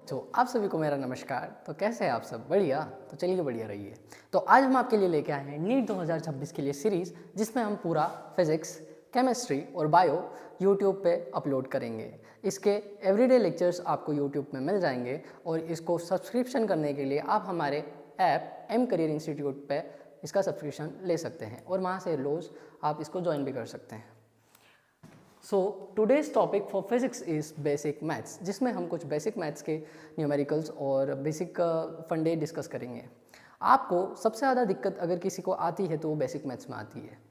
तो आप सभी को मेरा नमस्कार। तो कैसे हैं आप सब? बढ़िया। तो चलिए बढ़िया रहिए। तो आज हम आपके लिए लेके आए हैं नीट 2026 के लिए सीरीज़, जिसमें हम पूरा फिज़िक्स, केमिस्ट्री और बायो यूट्यूब पे अपलोड करेंगे। इसके एवरीडे लेक्चर्स आपको यूट्यूब में मिल जाएंगे और इसको सब्सक्रिप्शन करने के लिए आप हमारे ऐप एम करियर इंस्टीट्यूट पे इसका सब्सक्रिप्शन ले सकते हैं और वहाँ से रोज़ आप इसको ज्वाइन भी कर सकते हैं। So today's topic for physics is basic maths, जिसमें हम कुछ बेसिक मैथ्स के न्यूमेरिकल्स और बेसिक फंडे डिस्कस करेंगे। आपको सबसे ज़्यादा दिक्कत अगर किसी को आती है तो वो बेसिक मैथ्स में आती है।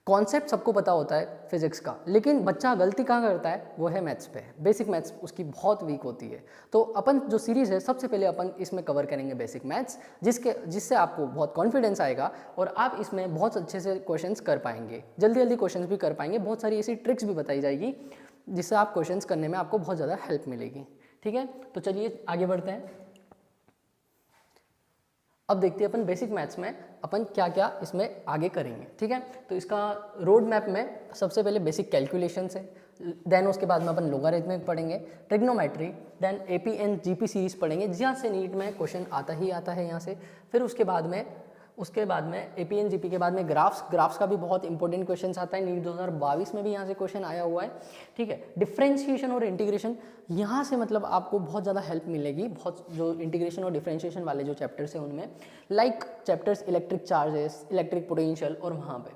कॉन्सेप्ट सबको पता होता है फिजिक्स का, लेकिन बच्चा गलती कहाँ करता है वो है मैथ्स पे। बेसिक मैथ्स उसकी बहुत वीक होती है। तो अपन जो सीरीज़ है सबसे पहले अपन इसमें कवर करेंगे बेसिक मैथ्स, जिससे आपको बहुत कॉन्फिडेंस आएगा और आप इसमें बहुत अच्छे से क्वेश्चंस कर पाएंगे, जल्दी जल्दी क्वेश्चंस भी कर पाएंगे। बहुत सारी ऐसी ट्रिक्स भी बताई जाएगी जिससे आप क्वेश्चंस करने में आपको बहुत ज़्यादा हेल्प मिलेगी। ठीक है, तो चलिए आगे बढ़ते हैं। अब देखते हैं अपन बेसिक मैथ्स में अपन क्या क्या इसमें आगे करेंगे। ठीक है, तो इसका रोड मैप में सबसे पहले बेसिक कैलकुलेशंस है, देन उसके बाद में अपन लोगारिथमिक पढ़ेंगे, trigonometry, then AP and GP series पढ़ेंगे, जहाँ से नीट में क्वेश्चन आता ही आता है यहाँ से। फिर उसके बाद में एपी एंड जीपी के बाद में ग्राफ्स का भी बहुत इंपॉर्टेंट क्वेश्चन आता है। नीट 2022 में भी यहाँ से क्वेश्चन आया हुआ है। ठीक है, डिफरेंशिएशन और इंटीग्रेशन, यहाँ से मतलब आपको बहुत ज़्यादा हेल्प मिलेगी। बहुत जो इंटीग्रेशन और डिफरेंशिएशन वाले जो चैप्टर्स हैं उनमें, like chapters electric charges, electric potential, और वहाँ पे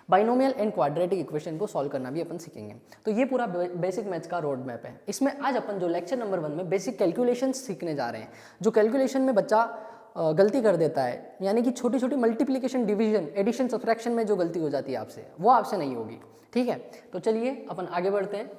बाइनोमियल एंड क्वाड्रेटिक इक्वेशन को सॉल्व करना भी अपन सीखेंगे। तो ये पूरा बेसिक मैथ्स का रोड मैप है। इसमें आज अपन जो लेक्चर नंबर 1 में बेसिक कैलकुलेशन सीखने जा रहे हैं। जो कैलकुलेशन में बच्चा गलती कर देता है, यानी कि छोटी छोटी मल्टीप्लिकेशन, डिवीजन, एडिशन, सब्ट्रैक्शन में जो गलती हो जाती है आपसे, वो आपसे नहीं होगी। ठीक है, तो चलिए अपन आगे बढ़ते हैं।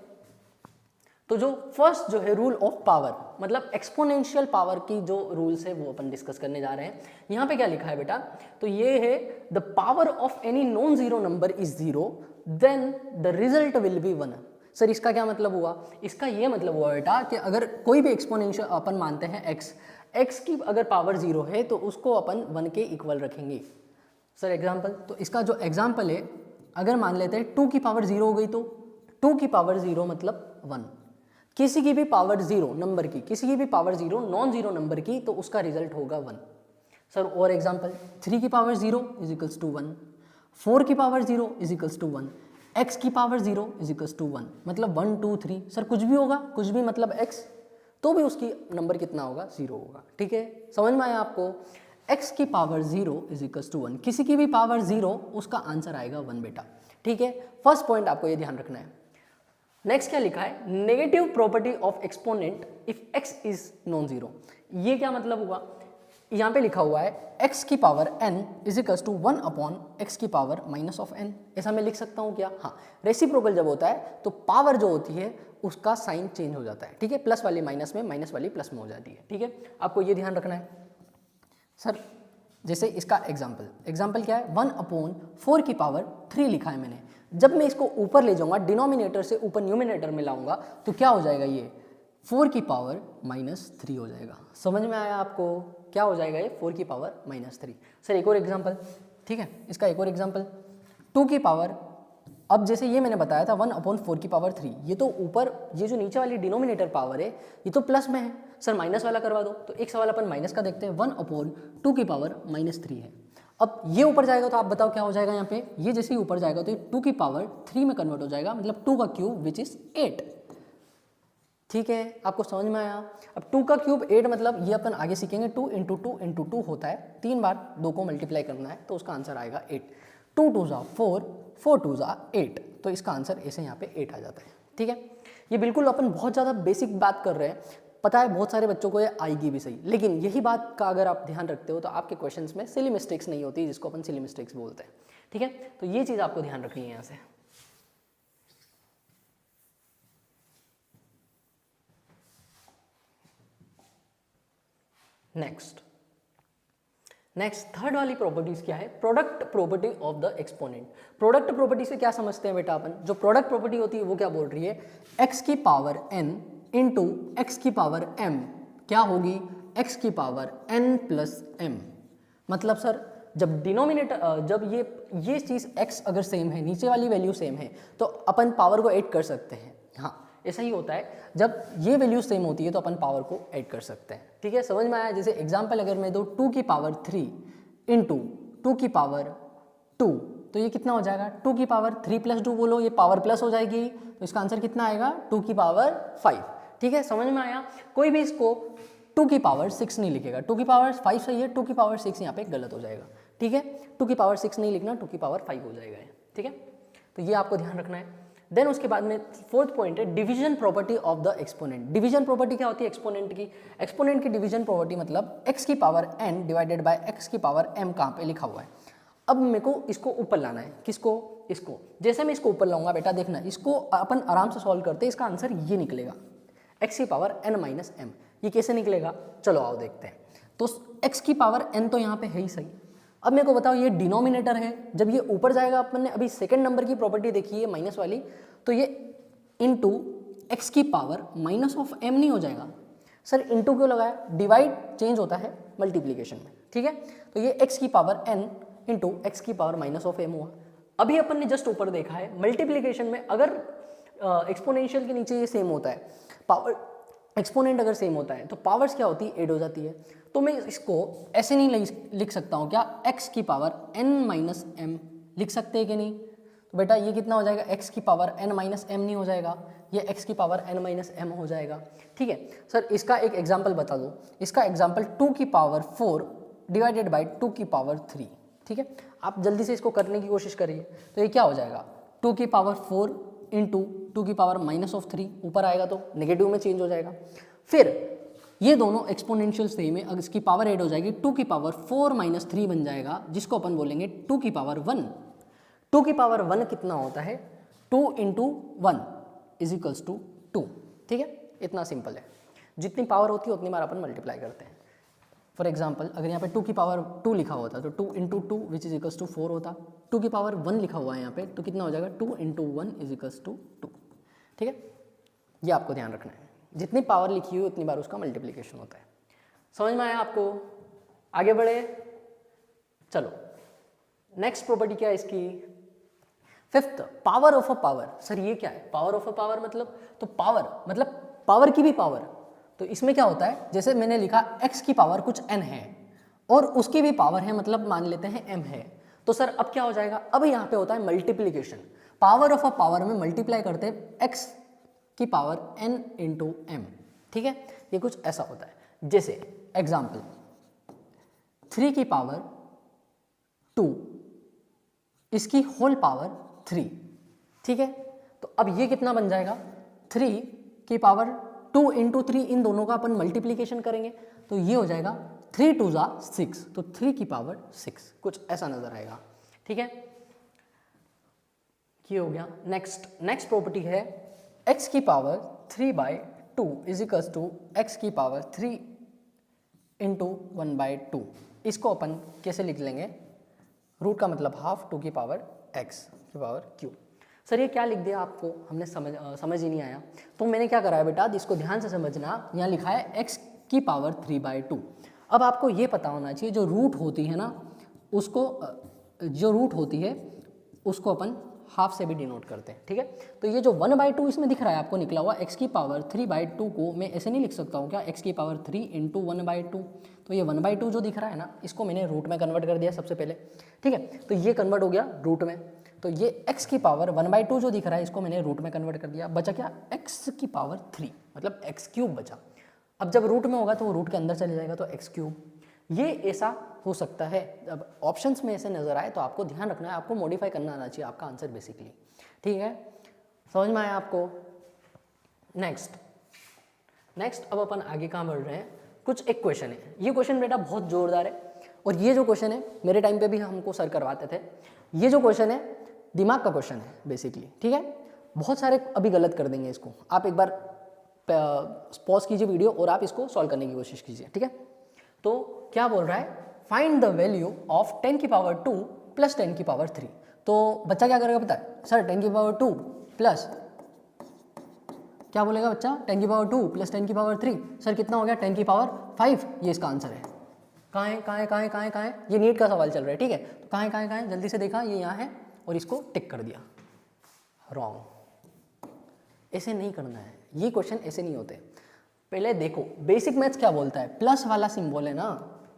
तो जो फर्स्ट जो है रूल ऑफ पावर, मतलब एक्सपोनेंशियल पावर की जो रूल्स है वो अपन डिस्कस करने जा रहे हैं। यहाँ पे क्या लिखा है बेटा? तो ये है the power of any non zero number is zero, then the result will be 1। Sir इसका क्या मतलब हुआ? इसका ये मतलब हुआ बेटा कि अगर कोई भी एक्सपोनेंशियल अपन मानते हैं एक्स की अगर पावर 0 है तो उसको अपन 1 के इक्वल रखेंगे। सर एग्जाम्पल, तो इसका जो एग्जाम्पल है, अगर मान लेते हैं 2 की पावर 0 हो गई तो 2 की पावर 0 मतलब 1। किसी की भी पावर 0 नंबर की, किसी की भी पावर 0 नॉन जीरो नंबर की, तो उसका रिजल्ट होगा 1। सर और एग्जाम्पल, 3 की पावर 0 इज इक्वल्स टू 1, 4 की power 0 is equals to 1, x की पावर 0 इज इक्वल्स टू 1, मतलब 1 2 3। सर कुछ भी होगा, कुछ भी मतलब x, तो भी उसकी नंबर कितना होगा? 0 होगा। ठीक है, समझ में आया आपको? x की पावर 0 इज इक्वल्स टू 1, किसी की भी पावर 0, उसका आंसर आएगा 1 बेटा। ठीक है, फर्स्ट पॉइंट आपको ये ध्यान रखना है। नेक्स्ट क्या लिखा है? Negative property of exponent if x is non zero. ये क्या मतलब हुआ? यहाँ पे लिखा हुआ है x की power n is equals to 1 upon x की पावर माइनस ऑफ n। ऐसा मैं लिख सकता हूँ क्या? हाँ, रेसिप्रोकल जब होता है तो पावर जो होती है उसका साइन चेंज हो जाता है। ठीक है, प्लस वाली माइनस में, माइनस वाली प्लस में हो जाती है। ठीक है, आपको ये ध्यान रखना है। सर जैसे इसका एग्जाम्पल क्या है? 1 अपॉन 4 की पावर 3 लिखा है मैंने। जब मैं इसको ऊपर ले जाऊंगा, डिनोमिनेटर से ऊपर न्यूमिनेटर में लाऊंगा, तो क्या हो जाएगा? ये 4 की पावर -3 हो जाएगा। समझ में आया आपको? क्या हो जाएगा ये? 4 की पावर -3। सर एक और एग्जाम्पल, ठीक है, इसका एक और एग्जाम्पल, 2 की पावर, अब जैसे ये मैंने बताया था 1 अपॉन 4 की पावर 3, ये तो ऊपर, ये जो नीचे वाली डिनोमिनेटर पावर है ये तो प्लस में है। सर माइनस वाला करवा दो, तो एक सवाल अपन माइनस का देखते हैं। 1 अपॉन 2 की पावर -3 है। अब ये ऊपर जाएगा तो आप बताओ क्या हो जाएगा यहाँ पे? ये जैसे ही ऊपर जाएगा तो ये 2 की पावर 3 में कन्वर्ट हो जाएगा, मतलब 2 का क्यूब विच इज 8। ठीक है, आपको समझ में आया? अब 2 का क्यूब 8 मतलब ये अपन आगे सीखेंगे, 2 इंटू 2 इंटू 2 होता है, 3 बार 2 को मल्टीप्लाई करना है, तो उसका आंसर आएगा 8। 2 2 ज़ा 4, 4 2 ज़ा 8, तो इसका आंसर ऐसे यहाँ पे 8 आ जाता है। ठीक है, ये बिल्कुल अपन बहुत ज़्यादा बेसिक बात कर रहे हैं, पता है बहुत सारे बच्चों को ये आएगी भी सही, लेकिन यही बात का अगर आप ध्यान रखते हो तो आपके क्वेश्चंस में सिली मिस्टेक्स नहीं होती, जिसको अपन सिली मिस्टेक्स बोलते हैं। ठीक है, तो ये चीज़ आपको ध्यान रखनी है यहाँ से। नेक्स्ट थर्ड वाली प्रॉपर्टीज क्या है? Product property of the exponent. Product property से क्या समझते हैं बेटा अपन? जो प्रोडक्ट प्रॉपर्टी होती है वो क्या बोल रही है? x की पावर n इंटू एक्स की पावर m क्या होगी? x की पावर n प्लस m। मतलब सर जब डिनोमिनेटर, जब ये चीज़ x अगर सेम है, नीचे वाली वैल्यू सेम है, तो अपन पावर को ऐड कर सकते हैं। हाँ, ऐसा ही होता है, जब ये वैल्यू सेम होती है तो अपन पावर को ऐड कर सकते हैं। ठीक है, समझ में आया? जैसे एग्जांपल अगर मैं दूँ 2 की पावर 3 इंटू 2 की पावर 2, तो ये कितना हो जाएगा? 2 की पावर 3 प्लस 2 बोलो, ये पावर प्लस हो जाएगी, तो इसका आंसर कितना आएगा? 2 की पावर 5। ठीक है, समझ में आया? कोई भी इसको 2 की पावर 6 नहीं लिखेगा, 2 की पावर 5 सही है, 2 की पावर 6 यहाँ पे गलत हो जाएगा। ठीक है, 2 की पावर 6 नहीं लिखना, 2 की पावर 5 हो जाएगा। ठीक है, तो ये आपको ध्यान रखना है। देन उसके बाद में फोर्थ पॉइंट है division property of the exponent. Division property क्या होती है एक्सपोनेंट की? एक्सपोनेंट की डिवीजन प्रॉपर्टी मतलब x की power n divided by x की पावर m कहाँ पे लिखा हुआ है। अब मेरे को इसको ऊपर लाना है, किसको? इसको। जैसे मैं इसको ऊपर लाऊंगा बेटा, देखना इसको अपन आराम से सॉल्व करते हैं, इसका आंसर ये निकलेगा x की पावर n माइनस m। ये कैसे निकलेगा? चलो आओ देखते हैं। तो x की पावर n तो यहाँ पे है ही सही। अब मेरे को बताओ ये डिनोमिनेटर है, जब ये ऊपर जाएगा, अपन ने अभी सेकंड नंबर की प्रॉपर्टी देखी है माइनस वाली, तो ये इनटू x की पावर माइनस ऑफ m नहीं हो जाएगा? सर इनटू क्यों लगाया? डिवाइड चेंज होता है मल्टीप्लीकेशन में। ठीक है, तो ये x की पावर n इंटू एक्स की पावर माइनस ऑफ m हुआ। अभी अपन ने जस्ट ऊपर देखा है मल्टीप्लीकेशन में अगर एक्सपोनेंशियल के नीचे ये सेम होता है, पावर एक्सपोनेंट अगर सेम होता है तो पावर्स क्या होती है? ऐड हो जाती है। तो मैं इसको ऐसे नहीं लिख सकता हूँ क्या? x की पावर n माइनस m लिख सकते हैं कि नहीं? तो बेटा ये कितना हो जाएगा? x की पावर n माइनस m नहीं हो जाएगा, ये x की पावर n माइनस m हो जाएगा। ठीक है सर, इसका एक एग्जाम्पल बता दो। इसका एग्जाम्पल 2 की पावर 4 डिवाइडेड बाई 2 की पावर 3। ठीक है, आप जल्दी से इसको करने की कोशिश करिए। तो ये क्या हो जाएगा? 2 की पावर 4 इंटू 2 की पावर माइनस ऑफ 3, ऊपर आएगा तो नेगेटिव में चेंज हो जाएगा। फिर ये दोनों एक्सपोनेंशियल सेम है, अगर इसकी पावर ऐड हो जाएगी 2 की पावर 4 माइनस 3 बन जाएगा, जिसको अपन बोलेंगे 2 की पावर 1। 2 की पावर 1 कितना होता है? 2 इंटू 1 इज इक्वल्स टू 2। ठीक है, इतना सिंपल है। जितनी पावर होती है उतनी बार अपन मल्टीप्लाई करते हैं। फॉर एग्जाम्पल अगर यहाँ पे 2 की पावर 2 लिखा होता तो 2 into 2 which is equals to 4 होता। 2 की पावर 1 लिखा हुआ है यहाँ पे, तो कितना हो जाएगा? 2 इंटू 1 इज इक्वल्स टू 2। ठीक है, ये आपको ध्यान रखना है, जितनी पावर लिखी हुई उतनी बार उसका मल्टीप्लिकेशन होता है। समझ में आया आपको? आगे बढ़े, चलो नेक्स्ट प्रॉपर्टी क्या है इसकी? Fifth, power of a power. Sir ये क्या है पावर ऑफ अ पावर? मतलब तो पावर मतलब पावर की भी पावर। तो इसमें क्या होता है, जैसे मैंने लिखा x की पावर कुछ n है और उसकी भी पावर है, मतलब मान लेते हैं m है। तो सर अब क्या हो जाएगा? अब यहाँ पे होता है multiplication. Power of a power में मल्टीप्लाई करते हैं x की पावर n इंटू m। ठीक है, ये कुछ ऐसा होता है। जैसे एग्जाम्पल 3 की पावर 2 इसकी होल पावर 3। ठीक है, तो अब ये कितना बन जाएगा? 3 की पावर 2 इंटू 3, इन दोनों का अपन मल्टीप्लीकेशन करेंगे तो ये हो जाएगा 3 2 जा 6, तो 3 की पावर 6, कुछ ऐसा नजर आएगा। ठीक है, ये हो गया। नेक्स्ट प्रॉपर्टी है x की power 3/2 is equals to x की पावर 3 इंटू 1/2। इसको अपन कैसे लिख लेंगे? रूट का मतलब हाफ, 2 की पावर x की पावर क्यूब। सर ये क्या लिख दिया आपको? हमने समझ ही नहीं आया। तो मैंने क्या करा है बेटा, इसको ध्यान से समझना। यहाँ लिखा है x की पावर 3/2। अब आपको ये पता होना चाहिए जो रूट होती है ना, उसको जो रूट होती है उसको अपन हाफ से भी डिनोट करते हैं। ठीक है, तो ये जो 1/2 इसमें दिख रहा है आपको निकला हुआ, x की पावर 3/2 को मैं ऐसे नहीं लिख सकता हूँ क्या? x की पावर 3 इंटू 1/2। तो ये 1/2 जो दिख रहा है ना, इसको मैंने रूट में कन्वर्ट कर दिया सबसे पहले। ठीक है, तो ये कन्वर्ट हो गया रूट में। तो ये x की पावर 1/2 जो दिख रहा है, इसको मैंने रूट में कन्वर्ट कर दिया। बचा क्या? x की पावर 3, मतलब x क्यूब बचा। अब जब रूट में होगा तो वो रूट के अंदर चले जाएगा, तो x क्यूब। ये ऐसा हो सकता है। अब ऑप्शंस में ऐसे नजर आए तो आपको ध्यान रखना है, आपको मॉडिफाई करना आना चाहिए आपका आंसर बेसिकली। ठीक है, समझ में आया आपको? नेक्स्ट अब अपन आगे कहाँ बढ़ रहे हैं? कुछ एक क्वेश्चन है। ये क्वेश्चन बेटा बहुत जोरदार है, और ये जो क्वेश्चन है मेरे टाइम पे भी हमको सर करवाते थे। ये जो क्वेश्चन है दिमाग का क्वेश्चन है बेसिकली। ठीक है, बहुत सारे अभी गलत कर देंगे इसको। आप एक बार पॉज कीजिए वीडियो और आप इसको सॉल्व करने की कोशिश कीजिए। ठीक है, तो क्या बोल रहा है? फाइंड द वैल्यू ऑफ 10 की पावर 2 प्लस 10 की पावर 3। तो बच्चा क्या करेगा पता है? सर 10 की पावर 2 प्लस, क्या बोलेगा बच्चा? 10 की पावर 2 प्लस 10 की पावर 3। सर कितना हो गया? 10 की पावर 5। ये इसका आंसर है। कहाँ है? ये नीट का सवाल चल रहा है। ठीक है, तो कहाँ है? जल्दी से देखा, ये यहाँ है और इसको टिक कर दिया। रॉन्ग, ऐसे नहीं करना है। ये क्वेश्चन ऐसे नहीं होते। पहले देखो बेसिक मैथ्स क्या बोलता है, प्लस वाला सिंबल है ना,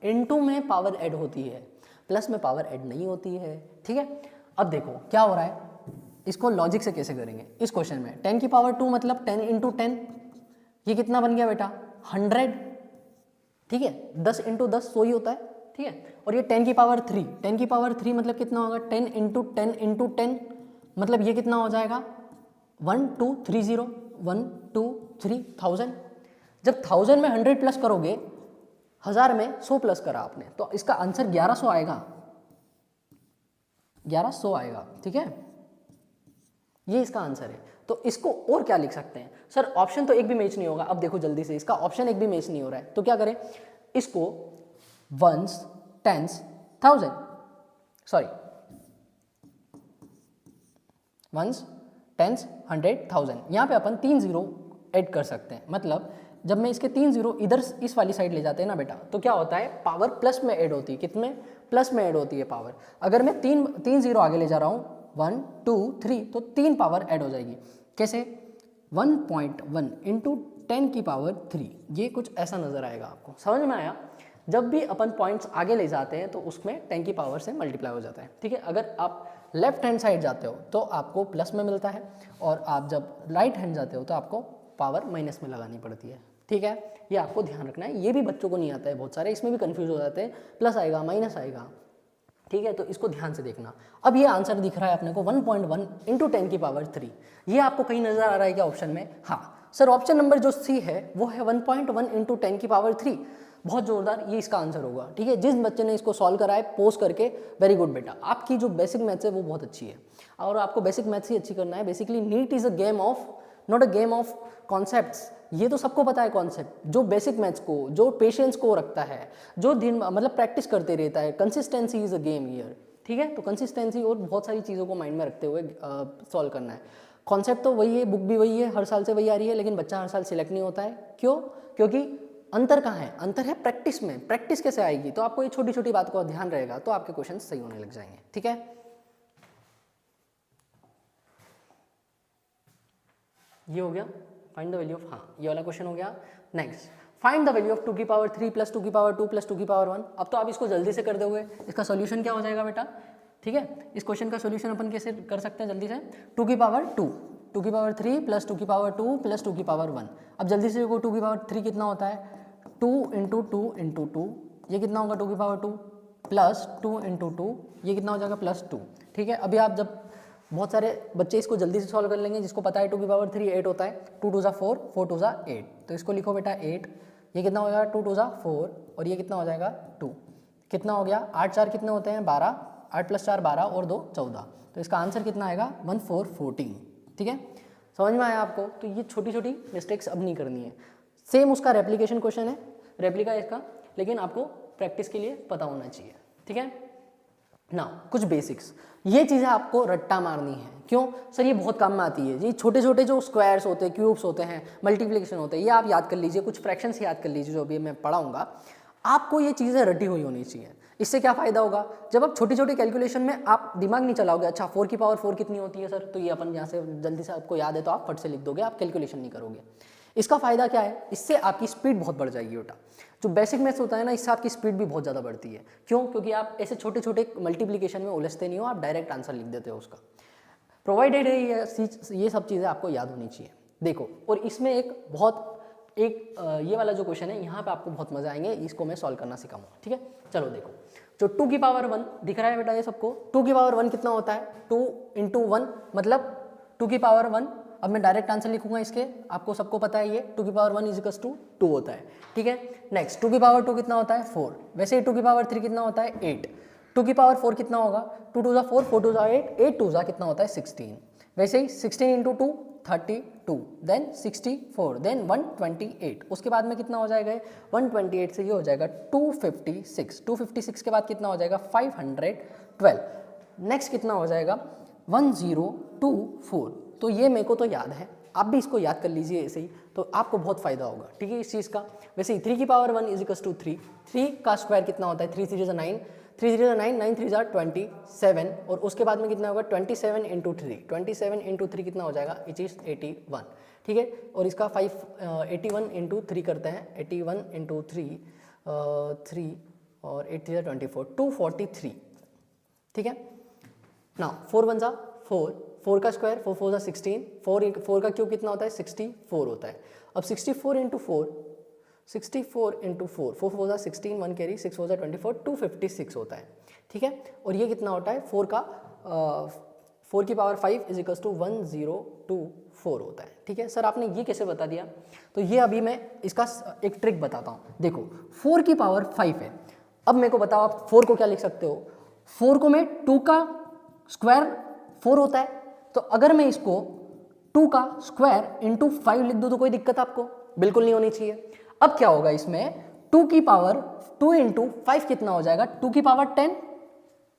इनटू में पावर ऐड होती है, प्लस में पावर ऐड नहीं होती है, ठीक है। अब देखो क्या हो रहा है, इसको लॉजिक से कैसे करेंगे इस क्वेश्चन में। 10 की पावर 2 मतलब 10 इंटू 10, ये कितना बन गया बेटा 100, ठीक है। 10 इंटू 10 100 ही होता है, ठीक है। और ये 10 की पावर 3, 10 की पावर 3 मतलब कितना होगा 10 इंटू 10 इंटू 10, मतलब ये कितना हो जाएगा 1230, 123,000। जब 1000 में 100 प्लस करोगे, 1000 में 100 प्लस करा आपने, तो इसका आंसर 1100 आएगा, 1100 आएगा, ठीक है। ये इसका आंसर है। तो इसको और क्या लिख सकते हैं सर, ऑप्शन तो एक भी मैच नहीं होगा। अब देखो जल्दी से, इसका ऑप्शन एक भी मैच नहीं हो रहा है, तो क्या करें, इसको ones, tens, 1000, sorry ones, tens, 100, 1000, यहाँ पे अपन 3 जीरो ऐड कर सकते हैं। मतलब जब मैं इसके 3 जीरो इधर इस वाली साइड ले जाते हैं ना बेटा, तो क्या होता है पावर प्लस में ऐड होती है, कितने प्लस में ऐड होती है पावर। अगर मैं तीन जीरो आगे ले जा रहा हूँ 1 2 3, तो 3 पावर ऐड हो जाएगी। कैसे 1.1 इंटू 10 की पावर 3, ये कुछ ऐसा नजर आएगा आपको, समझ में आया। जब भी अपन पॉइंट्स आगे ले जाते हैं तो उसमें 10 की पावर से मल्टीप्लाई हो जाता है, ठीक है। अगर आप लेफ्ट हैंड साइड जाते हो तो आपको प्लस में मिलता है, और आप जब राइट हैंड जाते हो तो आपको पावर माइनस में लगानी पड़ती है, ठीक है। ये आपको ध्यान रखना है, ये भी बच्चों को नहीं आता है, बहुत सारे इसमें भी कंफ्यूज हो जाते हैं, प्लस आएगा माइनस आएगा, ठीक है। तो इसको ध्यान से देखना। अब ये आंसर दिख रहा है अपने को 1.1 इंटू 10 की पावर 3, ये आपको कहीं नजर आ रहा है क्या ऑप्शन में? हाँ सर, ऑप्शन नंबर जो सी है वो है 1.1 इंटू 10 की पावर 3, बहुत जोरदार, ये इसका आंसर होगा, ठीक है। जिस बच्चे ने इसको सॉल्व करा है पोस्ट करके, वेरी गुड बेटा, आपकी जो बेसिक मैथ्स है वो बहुत अच्छी है, और आपको बेसिक मैथ्स ही अच्छी करना है। Basically NEET is a game of, not a game of concepts, ये तो सबको पता है कॉन्सेप्ट। जो बेसिक मैथ्स को, जो पेशेंस को रखता है, जो दिन मतलब प्रैक्टिस करते रहता है, consistency is a game here, ठीक है। तो कंसिस्टेंसी और बहुत सारी चीज़ों को माइंड में रखते हुए सॉल्व करना है। कॉन्सेप्ट तो वही है, बुक भी वही है, हर साल से वही आ रही है, लेकिन बच्चा हर साल सिलेक्ट नहीं होता है। क्यों? क्योंकि अंतर कहाँ है? अंतर है प्रैक्टिस में। प्रैक्टिस कैसे आएगी? तो आपको ये छोटी छोटी बात को ध्यान रहेगा तो आपके क्वेश्चन सही होने लग जाएंगे, ठीक है। ये हो गया फाइंड द वैल्यू ऑफ, हाँ ये वाला क्वेश्चन हो गया। Next, find the value of 2 की पावर 3 प्लस 2 की पावर 2 प्लस 2 की पावर 1। अब तो आप इसको जल्दी से कर दोगे, इसका सोल्यूशन क्या हो जाएगा बेटा, ठीक है। इस क्वेश्चन का सोल्यूशन अपन कैसे कर सकते हैं जल्दी से, 2 की पावर 2, 2 की पावर 3 प्लस 2 की पावर 2 प्लस 2 की पावर 1। अब जल्दी से देखो 2 की पावर 3 कितना होता है, 2 इंटू 2 इंटू 2, ये कितना होगा 2 की पावर 2 प्लस 2 इंटू 2, ये कितना हो जाएगा प्लस 2, ठीक है। अभी आप जब बहुत सारे बच्चे इसको जल्दी से सॉल्व कर लेंगे, जिसको पता है 2 की पावर 3 8 होता है, 2 2 4, 4 2 8, तो इसको लिखो बेटा 8, ये कितना हो जाएगा 2 2 4, और ये कितना हो जाएगा 2, कितना हो गया 8 4 कितने होते हैं 12, 8 प्लस 4 12 और 2 14, तो इसका आंसर कितना आएगा 1414, ठीक है। समझ में आया आपको? तो ये छोटी छोटी मिस्टेक्स अब नहीं करनी है। सेम उसका रेप्लीकेशन क्वेश्चन है, रेप्लिका इसका, लेकिन आपको प्रैक्टिस के लिए पता होना चाहिए, ठीक है ना। कुछ बेसिक्स, ये चीज़ें आपको रट्टा मारनी है। क्यों सर? ये बहुत काम में आती है। ये छोटे छोटे जो स्क्वायर्स होते हैं, क्यूब्स होते हैं, मल्टीप्लिकेशन होते हैं, ये आप याद कर लीजिए, कुछ फ्रैक्शंस याद कर लीजिए, जो अभी मैं पढ़ाऊंगा आपको ये चीज़ें रटी हुई होनी चाहिए। इससे क्या फ़ायदा होगा, जब आप छोटी छोटी कैलकुलेशन में आप दिमाग नहीं चलाओगे, अच्छा 4 की पावर 4 कितनी होती है सर, तो ये अपन यहाँ से जल्दी से आपको याद है तो आप फट से लिख दोगे, आप कैलकुलेशन नहीं करोगे। इसका फ़ायदा क्या है, इससे आपकी स्पीड बहुत बढ़ जाएगी बेटा। जो बेसिक मैथ्स होता है ना, इससे आपकी स्पीड भी बहुत ज़्यादा बढ़ती है। क्यों? क्योंकि आप ऐसे छोटे छोटे मल्टीप्लिकेशन में उलझते नहीं हो, आप डायरेक्ट आंसर लिख देते हो उसका। प्रोवाइडेड है ये सब चीज़ें आपको याद होनी चाहिए। देखो, और इसमें ये वाला जो क्वेश्चन है, यहाँ पे आपको बहुत मजा आएंगे, इसको मैं सॉल्व करना सिखाऊंगा, ठीक है। चलो देखो, जो 2 की पावर 1 दिख रहा है बेटा ये सबको, 2 की पावर 1 कितना होता है, 2 इंटू 1 मतलब 2 की पावर 1। अब मैं डायरेक्ट आंसर लिखूंगा इसके, आपको सबको पता है ये 2 की पावर 1 इजिकल्स टू 2 होता है, ठीक है। नेक्स्ट, 2 की पावर 2 कितना होता है 4, वैसे ही 2 की पावर 3 कितना होता है 8, 2 की पावर 4 कितना होगा 2 2 4, 4 2 8, 8 2 कितना होता है 16, वैसे ही 16 इंटू 2 32, देन 64, देन 128, उसके बाद में कितना हो जाएगा 128 से ये हो जाएगा 256, 256 के बाद कितना हो जाएगा 512, नेक्स्ट कितना हो जाएगा 1024। तो ये मेरे को तो याद है, आप भी इसको याद कर लीजिए ऐसे ही, तो आपको बहुत फायदा होगा, ठीक है इस चीज़ का। वैसे ही 3 की पावर 1 इजिकल्स टू 3, 3 का स्क्वायर कितना होता है 3 3 9, 3 3 9, 9 3 27 और उसके बाद में कितना होगा 27 इंटू 3, 27 इंटू 3 कितना हो जाएगा इट इज़ 81, ठीक है। और इसका 81 इंटू 3 करते हैं, 81 इंटू 3 3 और 8 3 24, 243, ठीक है ना। 4 1 4, 4 का स्क्वायर 4 4 16, 4 का क्यूब कितना होता है 64 होता है। अब 64 इंटू 4, 64 इंटू 4, 4 4 16, 1 कैरी, 6 4 24, 256 होता है, ठीक है। और ये कितना होता है 4 की पावर 5 इज इक्वल्स टू 1024 होता है, ठीक है। सर आपने ये कैसे बता दिया? तो ये अभी मैं इसका एक ट्रिक बताता हूँ। देखो 4 की पावर 5 है, अब मेरे को बताओ आप 4 को क्या लिख सकते हो? 4 को मैं 2 का स्क्वायर 4 होता है, तो अगर मैं इसको 2 का स्क्वायर इंटू 5 लिख दूँ तो कोई दिक्कत आपको बिल्कुल नहीं होनी चाहिए। अब क्या होगा इसमें 2 की पावर 2 इंटू 5 कितना हो जाएगा 2 की पावर 10,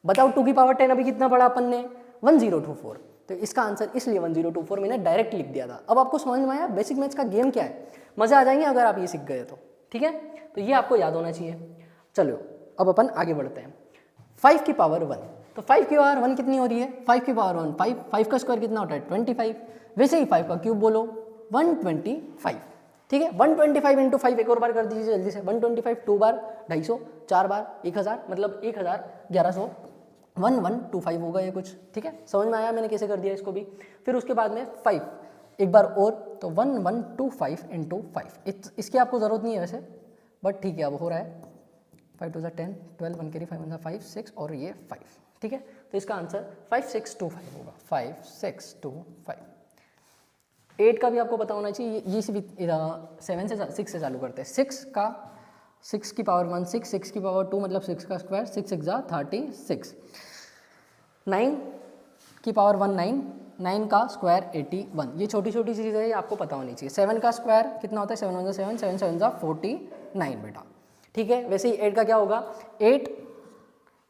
बताओ 2 की पावर 10 अभी कितना पढ़ा अपन ने 1024, तो इसका आंसर इसलिए 1024 मैंने डायरेक्ट लिख दिया था। अब आपको समझ में आया बेसिक मैथ्स का गेम क्या है? मजा आ जाएंगे अगर आप ये सीख गए तो, ठीक है। तो ये आपको याद होना चाहिए। चलो अब अपन आगे बढ़ते हैं। 5 की पावर 1, तो 5 की पावर 1 कितनी हो रही है? 5 की पावर 1 5, 5 का स्क्वायर कितना होता है 25, वैसे ही 5 का क्यूब बोलो 125, ठीक है। 125 इंटू 5 एक और बार कर दीजिए जल्दी से। 125 2 बार 250, 4 बार 1000, मतलब 1100, 1125 होगा ये कुछ, ठीक है। समझ में आया मैंने कैसे कर दिया इसको भी। फिर उसके बाद में 5 एक बार और, तो 1125 इंटू 5, इसकी आपको ज़रूरत नहीं है वैसे, बट ठीक है अब हो रहा है। 5 2 10, 12 1 कैरी 5 1 5 6 और ये 5, ठीक है। तो इसका आंसर 5625 होगा, 5625। 8 का भी आपको पता होना चाहिए, ये 7 से 6 से चालू करते हैं। 6 की पावर 1 6, 6 की पावर 2 मतलब 6 का स्क्वायर, 6 6 36। 9 की पावर 1 9, 9 का स्क्वायर 81, ये छोटी छोटी चीज़ें है, ये आपको पता होनी चाहिए। 7 का स्क्वायर कितना होता है 7 1 7, 7 7 49 बेटा, ठीक है। वैसे ही 8 का क्या होगा 8,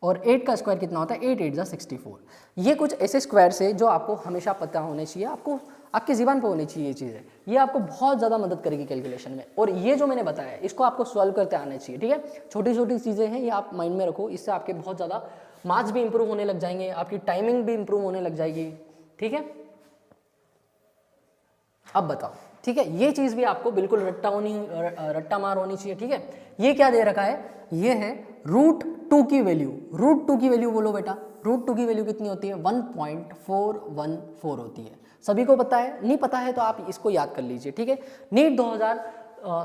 और 8 का स्क्वायर कितना होता है 8 8 64। ये कुछ ऐसे स्क्वायर से जो आपको हमेशा पता होने चाहिए, आपको आपकी ज़बान पे होनी चाहिए ये चीज़ें, ये आपको बहुत ज़्यादा मदद करेगी कैलकुलेशन में। और ये जो मैंने बताया इसको आपको सॉल्व करते आना चाहिए, ठीक है। छोटी छोटी चीज़ें हैं, ये आप माइंड में रखो, इससे आपके बहुत ज़्यादा मार्क्स भी इंप्रूव होने लग जाएंगे, आपकी टाइमिंग भी इंप्रूव होने लग जाएगी, ठीक है। अब बताओ, ठीक है, ये चीज़ भी आपको बिल्कुल रट्टा मार होनी चाहिए, ठीक है। ये क्या दे रखा है, ये है √2 की वैल्यू। √2 की वैल्यू बोलो बेटा, √2 की वैल्यू कितनी होती है 1.414 होती है। सभी को पता है? नहीं पता है तो आप इसको याद कर लीजिए, ठीक है।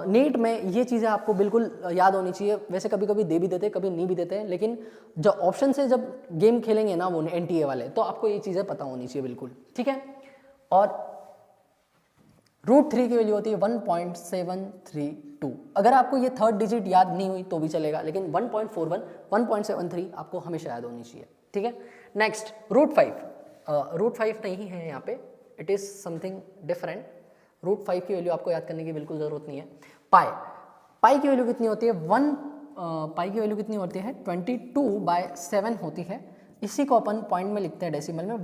नीट में ये चीज़ें आपको बिल्कुल याद होनी चाहिए। वैसे कभी कभी दे भी देते, कभी नहीं भी देते, लेकिन जो ऑप्शन से जब गेम खेलेंगे ना वो NTA वाले, तो आपको ये चीज़ें पता होनी चाहिए बिल्कुल, ठीक है। और √3 की वैल्यू होती है 1.732। अगर आपको ये थर्ड डिजिट याद नहीं हुई तो भी चलेगा, लेकिन 1.41 1.73 आपको हमेशा याद होनी चाहिए, ठीक है। नेक्स्ट √5, √5 नहीं है यहाँ पे, इट इज़ समथिंग डिफरेंट। √5 की वैल्यू आपको याद करने की बिल्कुल ज़रूरत नहीं है। पाई की वैल्यू कितनी होती है पाई की वैल्यू कितनी होती है 22/7 होती है। इसी को अपन पॉइंट में लिखते हैं डेसिमल में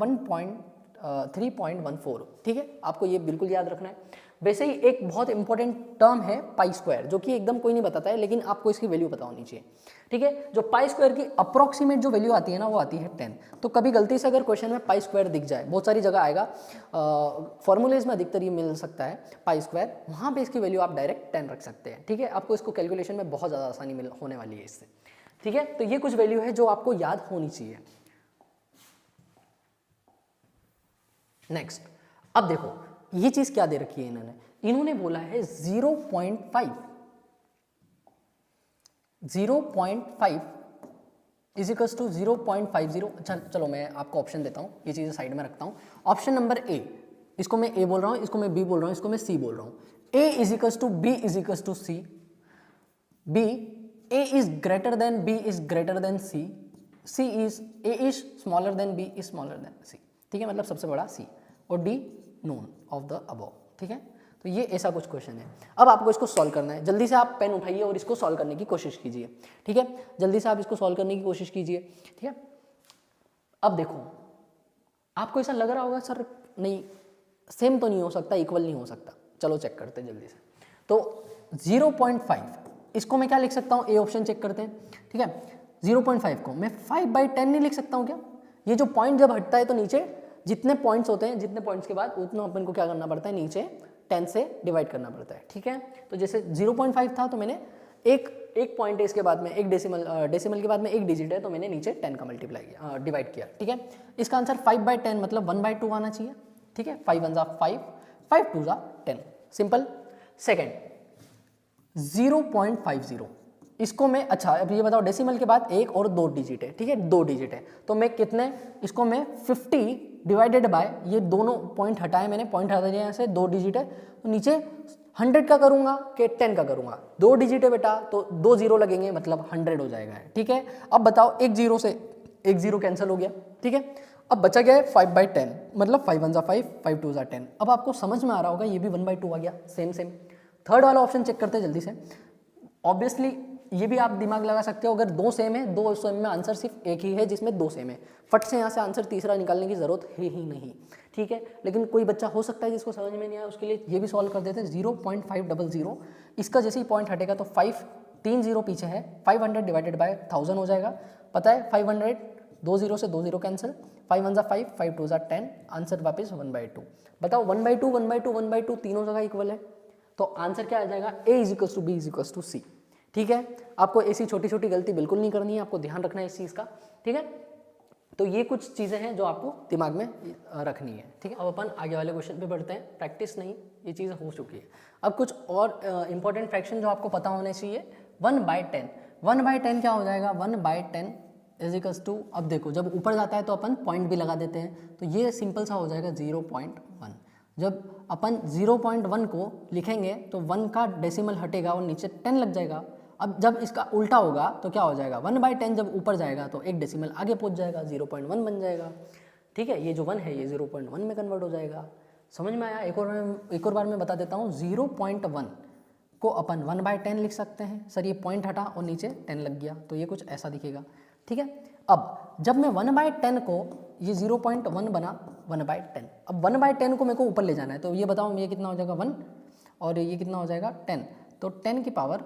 3.14, ठीक है। आपको ये बिल्कुल याद रखना है। वैसे ही एक बहुत इंपॉर्टेंट टर्म है पाई स्क्वायर, जो कि एकदम कोई नहीं बताता है, लेकिन आपको इसकी वैल्यू पता होनी चाहिए, ठीक है। जो पाई स्क्वायर की अप्रोक्सीमेट जो वैल्यू आती है ना वो आती है 10। तो कभी गलती से अगर क्वेश्चन में पाई स्क्वायर दिख जाए, बहुत सारी जगह आएगा, फॉर्मूलेज में अधिकतर ये मिल सकता है पाई स्क्वायर, वहाँ पे इसकी वैल्यू आप डायरेक्ट 10 रख सकते हैं, ठीक है। आपको इसको कैलकुलेशन में बहुत ज़्यादा आसानी होने वाली है इससे, ठीक है। तो ये कुछ वैल्यू है जो आपको याद होनी चाहिए। नेक्स्ट, अब देखो ये चीज क्या दे रखी है इन्होंने बोला है 0.5 इज इक्वल्स टू 0.50। अच्छा चलो मैं आपको ऑप्शन देता हूँ, ये चीज़ें साइड में रखता हूँ। ऑप्शन नंबर ए, इसको मैं ए बोल रहा हूँ, इसको मैं बी बोल रहा हूँ, इसको मैं सी बोल रहा हूँ। A is equals to B is equals to C, B A is greater than B is greater than C, C is A is smaller than B is smaller than C, ठीक है, मतलब सबसे बड़ा सी, और D none of the above, ठीक है। तो ये ऐसा कुछ क्वेश्चन है। अब आपको इसको सॉल्व करना है, जल्दी से आप पेन उठाइए और इसको सॉल्व करने की कोशिश कीजिए, ठीक है। जल्दी से आप इसको सॉल्व करने की कोशिश कीजिए, ठीक है। अब देखो आपको ऐसा लग रहा होगा सर नहीं सेम तो नहीं हो सकता, इक्वल नहीं हो सकता, चलो चेक करते हैं जल्दी से। तो 0.5 इसको मैं क्या लिख सकता हूँ, ए ऑप्शन चेक करते हैं, ठीक है। 0.5 को मैं 5/10 नहीं लिख सकता हूँ क्या? ये जो पॉइंट जब हटता है तो नीचे जितने पॉइंट्स होते हैं, जितने पॉइंट्स के बाद उतना अपन को क्या करना पड़ता है, नीचे 10 से डिवाइड करना पड़ता है, ठीक है। तो जैसे 0.5 था तो मैंने एक पॉइंट है, इसके बाद में एक डेसिमल के बाद में एक डिजिट है तो मैंने नीचे 10 का मल्टीप्लाई किया, डिवाइड किया, ठीक है। इसका आंसर 5/10 मतलब 1/2 आना चाहिए, ठीक है। 5 1 = 5, 5 2 = 10, सिंपल। सेकेंड 0.50, इसको मैं, अच्छा अब ये बताओ डेसिमल के बाद एक और 2 डिजिट है, ठीक है, 2 डिजिट है तो मैं कितने, इसको मैं 50 डिवाइडेड बाय, ये दोनों पॉइंट हटाए मैंने, पॉइंट हटा दिया यहाँ से, 2 डिजिट है तो नीचे 100 का करूंगा कि 10 का करूंगा, 2 डिजिट है बेटा तो 2 0 लगेंगे मतलब 100 हो जाएगा, ठीक है। अब बताओ एक 0 से एक 0 कैंसिल हो गया, ठीक है। अब बचा गया है 5/10 मतलब 5 1 = 5, 5 2 = 10। अब आपको समझ में आ रहा होगा ये भी 1/2 आ गया, सेम। थर्ड वाला ऑप्शन चेक करते हैं जल्दी से। ऑब्वियसली ये भी आप दिमाग लगा सकते हो, अगर 2 सेम है, 2 सेम में आंसर सिर्फ एक ही है जिसमें 2 सेम है, फट से यहाँ से आंसर तीसरा निकालने की जरूरत है ही नहीं, ठीक है। लेकिन कोई बच्चा हो सकता है जिसको समझ में नहीं आया, उसके लिए ये भी सॉल्व कर देते हैं। 0.500, इसका जैसे ही पॉइंट हटेगा तो 3 0 पीछे है, 500 डिवाइडेड बाय 1000 हो जाएगा, पता है 500, 2 0 से 2 0 कैंसिल, 5 1 = 5, 5 2 = 10, आंसर वापस 1/2। बताओ 1/2 1/2 1/2 तीनों जगह इक्वल है तो आंसर क्या आ जाएगा, A = B = C, ठीक है। आपको ऐसी छोटी छोटी गलती बिल्कुल नहीं करनी है, आपको ध्यान रखना है इस चीज़ का, ठीक है। तो ये कुछ चीज़ें हैं जो आपको दिमाग में रखनी है, ठीक है। अब अपन आगे वाले क्वेश्चन पे बढ़ते हैं, प्रैक्टिस नहीं, ये चीज़ हो चुकी है। अब कुछ और इंपॉर्टेंट फ्रैक्शन जो आपको पता होने चाहिए, 1/10। 1/10 क्या हो जाएगा, 1/10 = अब देखो जब ऊपर जाता है तो अपन पॉइंट भी लगा देते हैं, तो ये सिंपल सा हो जाएगा 0.1। जब अपन 0.1 को लिखेंगे तो 1 का डेसिमल हटेगा और नीचे 10 लग जाएगा। अब जब इसका उल्टा होगा तो क्या हो जाएगा, 1/10 जब ऊपर जाएगा तो एक डेसिमल आगे पहुंच जाएगा, 0.1 बन जाएगा, ठीक है। ये जो 1 है ये 0.1 में कन्वर्ट हो जाएगा। समझ में आया? एक और बार मैं बता देता हूँ। 0.1 को अपन 1/10 लिख सकते हैं। सर ये पॉइंट हटा और नीचे 10 लग गया तो ये कुछ ऐसा दिखेगा, ठीक है। अब जब मैं 1/10 को, ये 0.1 बना 1/10, अब 1/10 को मेरे को ऊपर ले जाना है तो ये बताओ ये कितना हो जाएगा 1 और ये कितना हो जाएगा 10, तो 10 की पावर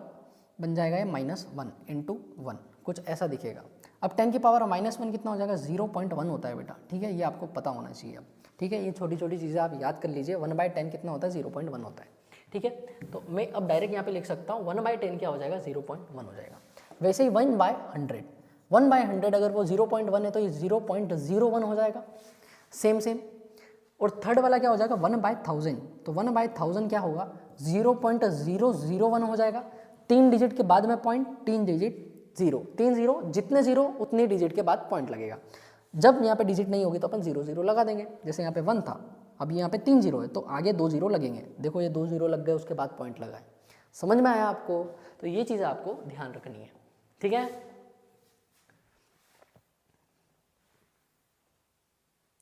बन जाएगा ये -1 × 1, कुछ ऐसा दिखेगा। अब 10 की पावर -1 कितना हो जाएगा, 0.1 होता है बेटा, ठीक है। ये आपको पता होना चाहिए अब, ठीक है। ये छोटी छोटी चीज़ें आप याद कर लीजिए। 1/10 कितना होता है, 0.1 होता है, ठीक है। तो मैं अब डायरेक्ट यहाँ पे लिख सकता हूँ 1/10 क्या हो जाएगा, 0.1 हो जाएगा। वैसे ही 1/100, 1/100 अगर वो 0.1 है तो ये 0.01 हो जाएगा, सेम। और थर्ड वाला क्या हो जाएगा 1/1000, तो 1/1000 क्या होगा, 0.001 हो जाएगा। 3 डिजिट के बाद में पॉइंट, 3 डिजिट 0, 3 0, जितने 0 उतने डिजिट के बाद पॉइंट लगेगा। जब यहाँ पे डिजिट नहीं होगी तो अपन 0 0 लगा देंगे। जैसे यहाँ पे 1 था, अब यहाँ पे 3 0 है तो आगे 2 0 लगेंगे। देखो ये 2 0 लग गए, उसके बाद पॉइंट लगा है। समझ में आया आपको? तो ये चीज़ें आपको ध्यान रखनी है, ठीक है।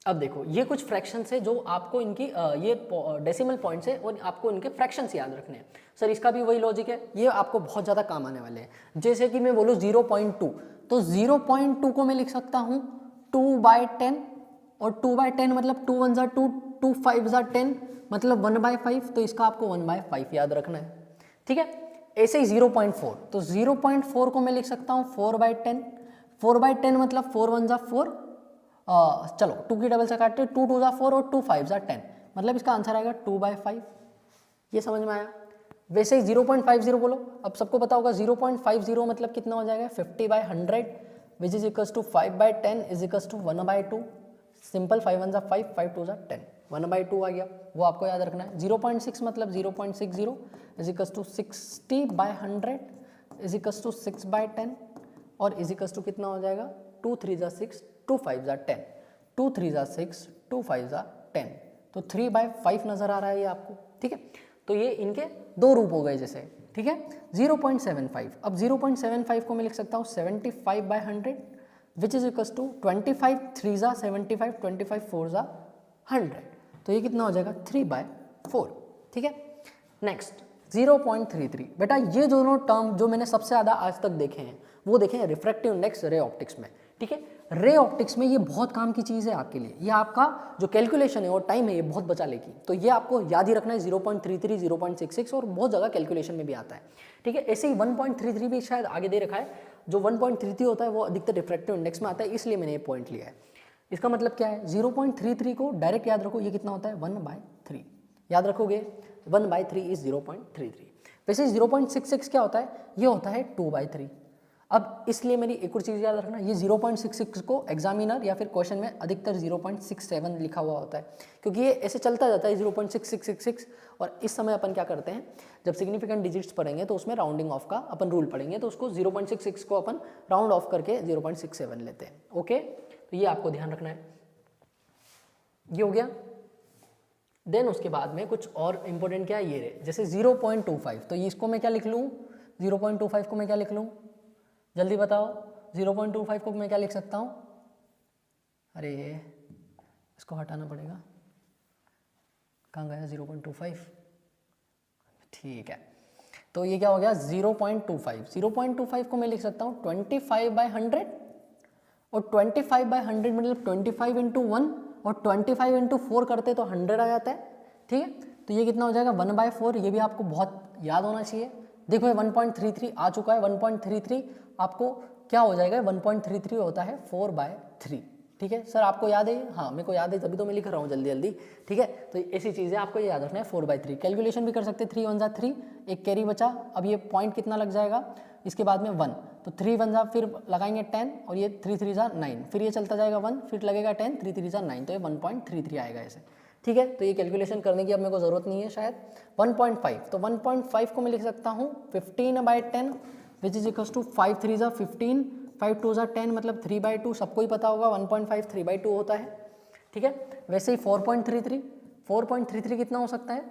अब देखो ये कुछ फ्रैक्शंस है जो आपको इनकी ये डेसिमल पॉइंट्स है और आपको इनके फ्रैक्शंस याद रखने हैं। सर इसका भी वही लॉजिक है, ये आपको बहुत ज़्यादा काम आने वाले हैं। जैसे कि मैं बोलूँ 0.2, तो 0.2 को मैं लिख सकता हूँ 2/10, और 2/10 मतलब 2 1 = 2, 2 5 = 10 मतलब 1/5, तो इसका आपको 1/5 याद रखना है, ठीक है। ऐसे ही 0.4, तो 0.4 को मैं लिख सकता हूँ 4/10, 4/10 मतलब 4 1 = 4, चलो 2 की डबल से काटते, 2 2 = 4 और 2 5 = 10, मतलब इसका आंसर आएगा 2/5। ये समझ में आया? वैसे ही 0.50 बोलो, अब सबको पता होगा 0.50 मतलब कितना हो जाएगा, 50/100 which is equals to 5/10 is equals to 1/2। Simple, 5 1 = 5, 5 2 = 10, 1/2 आ गया, वो आपको याद रखना है। 0.6 मतलब 0.60 is equals to 60/100 is equals to 6/10 और इज इक्वल्स टू कितना हो जाएगा, 2 3 = 6, 2 5 = 10, 2 3 = 6, 2 5 = 10, तो 3/5 नजर आ रहा है ये आपको, ठीक है। तो ये इनके दो रूप हो गए जैसे, ठीक है। 0.75, अब 0.75 को मैं लिख सकता हूँ 75/100 विच इज इक्वल्स टू 25 3 = 75, 25 4 = 100, तो ये कितना हो जाएगा 3/4, ठीक है। नेक्स्ट 0.33, बेटा ये दोनों टर्म जो मैंने सबसे ज़्यादा आज तक देखे हैं वो देखे हैं रिफ्रैक्टिव इंडेक्स रे ऑप्टिक्स में, ठीक है। रे ऑप्टिक्स में ये बहुत काम की चीज़ है आपके लिए, ये आपका जो कैलकुलेशन है और टाइम है ये बहुत बचा लेगी, तो ये आपको याद ही रखना है। 0.33, 0.66 और बहुत जगह कैलकुलेशन में भी आता है, ठीक है। ऐसे ही 1.33 भी शायद आगे दे रखा है, जो 1.33 होता है वो अधिकतर रिफ्रैक्टिव इंडेक्स में आता है, इसलिए मैंने ये पॉइंट लिया है। इसका मतलब क्या है, 0.33 को डायरेक्ट याद रखो, ये कितना होता है 1/3, याद रखोगे 1/3 इज 0.33। वैसे 0.66 क्या होता है, ये होता है 2/3। अब इसलिए मेरी एक और चीज़ याद रखना, ये 0.66 को एग्जामिनर या फिर क्वेश्चन में अधिकतर 0.67 लिखा हुआ होता है, क्योंकि ये ऐसे चलता जाता है 0.6666। और इस समय अपन क्या करते हैं, जब सिग्निफिकेंट डिजिट्स पढ़ेंगे तो उसमें राउंडिंग ऑफ का अपन रूल पढ़ेंगे, तो उसको 0.66 को अपन राउंड ऑफ करके 0.67 लेते हैं। ओके, तो ये आपको ध्यान रखना है। ये हो गया। देन उसके बाद में कुछ और इंपॉर्टेंट क्या है, ये रहे, जैसे 0.25, तो इसको मैं क्या लिख लूँ, 0.25 को मैं क्या लिख लूँ, जल्दी बताओ। 0.25 को मैं क्या लिख सकता हूँ, अरे इसको हटाना पड़ेगा, कहाँ गया 0.25, ठीक है। तो ये क्या हो गया 0.25। 0.25 को मैं लिख सकता हूँ 25/100, और 25/100 मतलब 25 × 1, और 25 × 4 करते तो 100 आ जाता है, ठीक है। तो ये कितना हो जाएगा 1/4, ये भी आपको बहुत याद होना चाहिए। देखो ये 1.33 आ चुका है, 1.33 आपको क्या हो जाएगा, 1.33 होता है 4/3, ठीक है। सर आपको याद है, हाँ मेरे को याद है, तभी तो मैं लिख रहा हूँ जल्दी जल्दी, ठीक है। तो ऐसी चीज़ें आपको ये याद रखना है, 4/3। कैलकुलेशन भी कर सकते हैं, 3 1 3, एक कैरी बचा, अब ये पॉइंट कितना लग जाएगा, इसके बाद में 1, तो 3 1 फिर लगाएंगे 10, और ये 3 3 9, फिर ये चलता जाएगा 1, फिर लगेगा 10, 3 3 9, तो ये 1.33 आएगा ऐसे, ठीक है। तो ये कैलकुलेशन करने की अब मेरे को ज़रूरत नहीं है शायद। 1.5, तो 1.5 को मैं लिख सकता हूँ 15/10 विच इज इक्वल्स टू 5 3 15, 5 2 10, मतलब 3/2, सबको ही पता होगा 1.5 3/2 होता है, ठीक है। वैसे ही 4.33 कितना हो सकता है,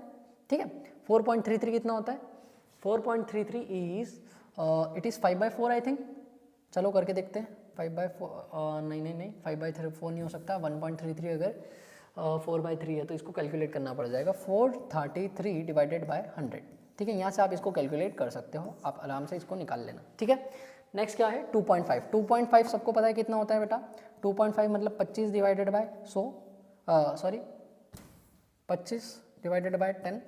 ठीक है। 4.33 कितना होता है, 4.33 is it is 5/4 I think. चलो करके देखते हैं, 5/4 नहीं 5/4 नहीं हो सकता। 1.33 अगर 4/3 है तो इसको कैलकुलेट करना पड़ जाएगा 433 डिवाइडेड बाय 100, ठीक है। यहाँ से आप इसको कैलकुलेट कर सकते हो, आप आराम से इसको निकाल लेना, ठीक है। नेक्स्ट क्या है 2.5। 2.5 सबको पता है कितना होता है बेटा, 2.5 मतलब 25 divided by 25 divided by 10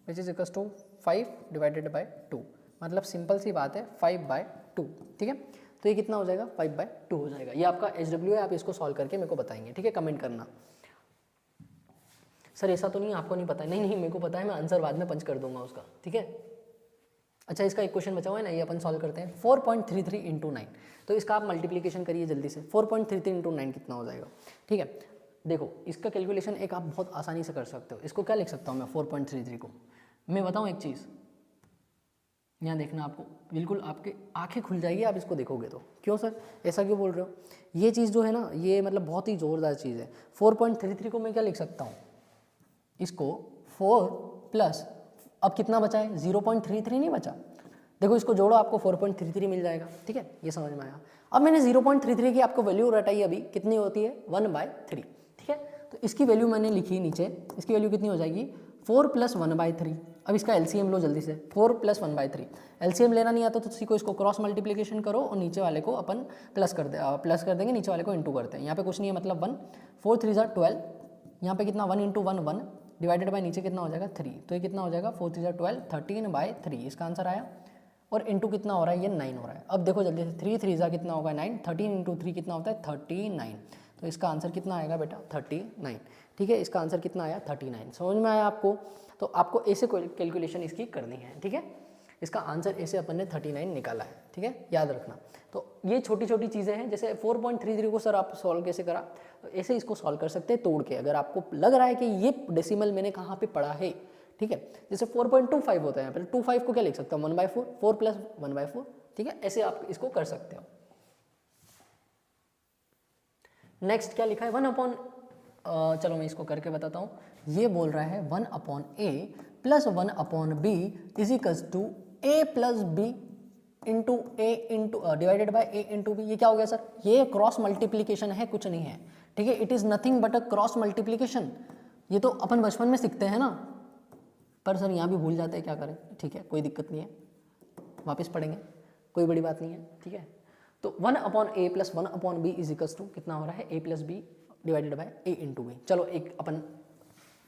which is equals to 5 divided by 2, मतलब सिंपल सी बात है 5/2, ठीक है। तो ये कितना हो जाएगा 5/2 हो जाएगा। ये आपका SW है, आप इसको सॉल्व करके मेरे को बताएंगे, ठीक है, कमेंट करना। सर ऐसा तो नहीं आपको नहीं पता है, नहीं मेरे को पता है, मैं आंसर बाद में पंच कर दूंगा उसका, ठीक है। अच्छा इसका एक क्वेश्चन बचा हुआ है ना, ये अपन सॉल्व करते हैं। 4.33 × 9, तो इसका आप मल्टीप्लिकेशन करिए जल्दी से। 4.33 × 9 कितना हो जाएगा, ठीक है। देखो इसका कैलकुलेशन एक आप बहुत आसानी से कर सकते हो। इसको क्या लिख सकता हूँ मैं 4.33 को, मैं बताऊँ एक चीज़, यहाँ देखना, आपको बिल्कुल आपके आंखें खुल जाएगी आप इसको देखोगे तो। क्यों सर ऐसा क्यों बोल रहे हो, ये चीज़ जो है ना ये मतलब बहुत ही ज़ोरदार चीज़ है। 4.33 को मैं क्या लिख सकता हूँ, इसको 4 प्लस, अब कितना बचा है 0.33 नहीं बचा, देखो इसको जोड़ो आपको 4.33 मिल जाएगा, ठीक है। ये समझ में आया। अब मैंने 0.33 की आपको वैल्यू रटाई, अभी कितनी होती है 1/3, ठीक है। तो इसकी वैल्यू मैंने लिखी नीचे, इसकी वैल्यू कितनी हो जाएगी 4 + 1/3। अब इसका LCM लो जल्दी से, 4 + 1/3। LCM लेना नहीं आता तो किसी को इसको क्रॉस मल्टीप्लिकेशन करो और नीचे वाले को अपन प्लस कर देंगे, नीचे वाले को इंटू करते हैं। यहाँ पे कुछ नहीं है, मतलब 1, 4 3 12, यहाँ पे कितना 1 × 1 1 डिवाइडेड बाय नीचे कितना हो जाएगा 3, तो ये कितना हो जाएगा 4 3 12 13/3, इसका आंसर आया। और इंटू कितना हो रहा है, ये 9 हो रहा है। अब देखो जल्दी से, 3 3 कितना होगा 9, 13 × 3 कितना होता है 39, तो इसका आंसर कितना आएगा बेटा 39, ठीक है। इसका आंसर कितना आया 39, समझ में आया आपको। तो आपको ऐसे कैलकुलेशन इसकी करनी है, ठीक है। इसका आंसर ऐसे अपन ने 39 निकाला है, ठीक है, याद रखना। तो ये छोटी छोटी चीज़ें हैं, जैसे 4.33 को सर आप सॉल्व कैसे करा, तो ऐसे इसको सॉल्व कर सकते हैं तोड़ के, अगर आपको लग रहा है कि ये डेसिमल मैंने कहाँ पे पढ़ा है, ठीक है। जैसे 4.25 होता है यहाँ पर, 25 को क्या लिख सकता हूँ 1/4, 4 + 1/4, ठीक है। ऐसे आप इसको कर सकते हो। नेक्स्ट क्या लिखा है 1/, चलो मैं इसको करके बताता हूँ। ये बोल रहा है 1/a + 1/b is equals to a + b into a into divided by a into b। ये क्या हो गया सर, ये क्रॉस मल्टीप्लीकेशन है, कुछ नहीं है, ठीक है। It is nothing but a cross multiplication. ये तो अपन बचपन में सीखते हैं ना, पर सर यहाँ भी भूल जाते हैं, क्या करें, ठीक है, कोई दिक्कत नहीं है, वापस पढ़ेंगे, कोई बड़ी बात नहीं है, ठीक है। तो 1/a + 1/b is equals to कितना हो रहा है a + b divided by a into b। चलो एक अपन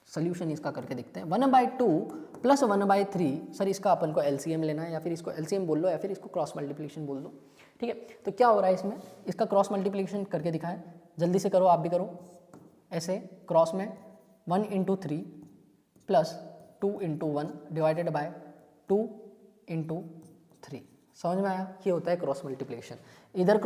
सोल्यूशन इसका करके देखते हैं। 1/2 प्लस 1/3, सर इसका अपन को एलसीएम लेना है, या फिर इसको एलसीएम बोल लो या फिर इसको क्रॉस मल्टीप्लिकेशन बोल दो, ठीक है। तो क्या हो रहा है इसमें, इसका क्रॉस मल्टीप्लिकेशन करके दिखाएं, जल्दी से करो, आप भी करो ऐसे, क्रॉस में 1 × 3 प्लस 2 × 1 डिवाइडेड बाय 2 × 3, समझ में आया? ये होता है क्रॉस मल्टीप्लिकेशन, इधर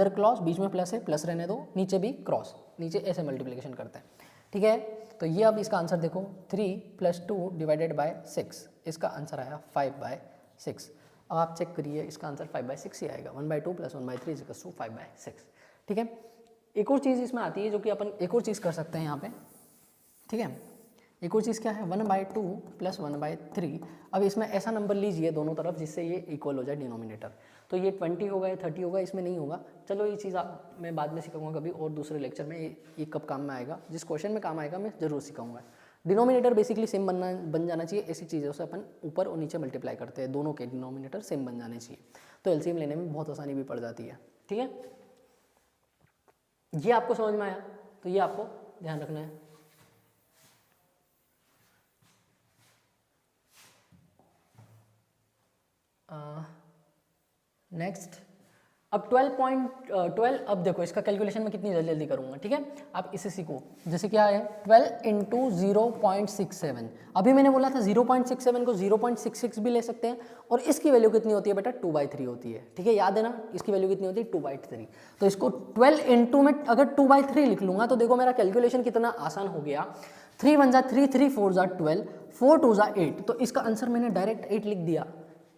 क्रॉस, बीच में प्लस है, प्लस रहने दो, नीचे भी क्रॉस, नीचे ऐसे मल्टीप्लिकेशन करते हैं, ठीक है। तो ये अब इसका आंसर देखो, 3 + 2 डिवाइडेड बाय 6, इसका आंसर आया 5/6। अब आप चेक करिए, इसका आंसर 5/6 ही आएगा, 1/2 + 1/3 = 5/6, ठीक है। एक और चीज़ इसमें आती है जो कि अपन एक और चीज़ कर सकते हैं यहाँ पे, ठीक है। एक और चीज़ क्या है, 1/2 + 1/3। अब इसमें ऐसा नंबर लीजिए दोनों तरफ जिससे ये इक्वल हो जाए डिनोमिनेटर, तो ये 20 होगा, ये 30 होगा, इसमें नहीं होगा। चलो ये चीज़ आप मैं बाद में सिखाऊंगा कभी और दूसरे लेक्चर में, ये कब काम में आएगा, जिस क्वेश्चन में काम आएगा मैं ज़रूर सिखाऊंगा। डिनोमिनेटर बेसिकली सेम बन जाना चाहिए, ऐसी चीज़ों से अपन ऊपर और नीचे मल्टीप्लाई करते हैं, दोनों के डिनोमिनेटर सेम बन जाने चाहिए, तो एलसीएम लेने में बहुत आसानी भी पड़ जाती है, ठीक है। ये आपको समझ में आया, तो ये आपको ध्यान रखना है। नेक्स्ट, अब 12.12, अब देखो इसका कैलकुलेशन मैं कितनी जल्दी जल्दी करूंगा, ठीक है। आप इसे सीखो, जैसे क्या है 12 × 0.67, अभी मैंने बोला था 0.67 को 0.66 भी ले सकते हैं, और इसकी वैल्यू कितनी होती है बेटा, 2/3 होती है, ठीक है, याद है ना, इसकी वैल्यू कितनी होती है 2/3। तो इसको 12 × में अगर 2/3 लिख लूंगा तो देखो मेरा कैलकुलेशन कितना आसान हो गया, 3 × 1 = 3, 3 × 4 = 12, 4 × 2 = 8, तो इसका आंसर मैंने डायरेक्ट 8 लिख दिया,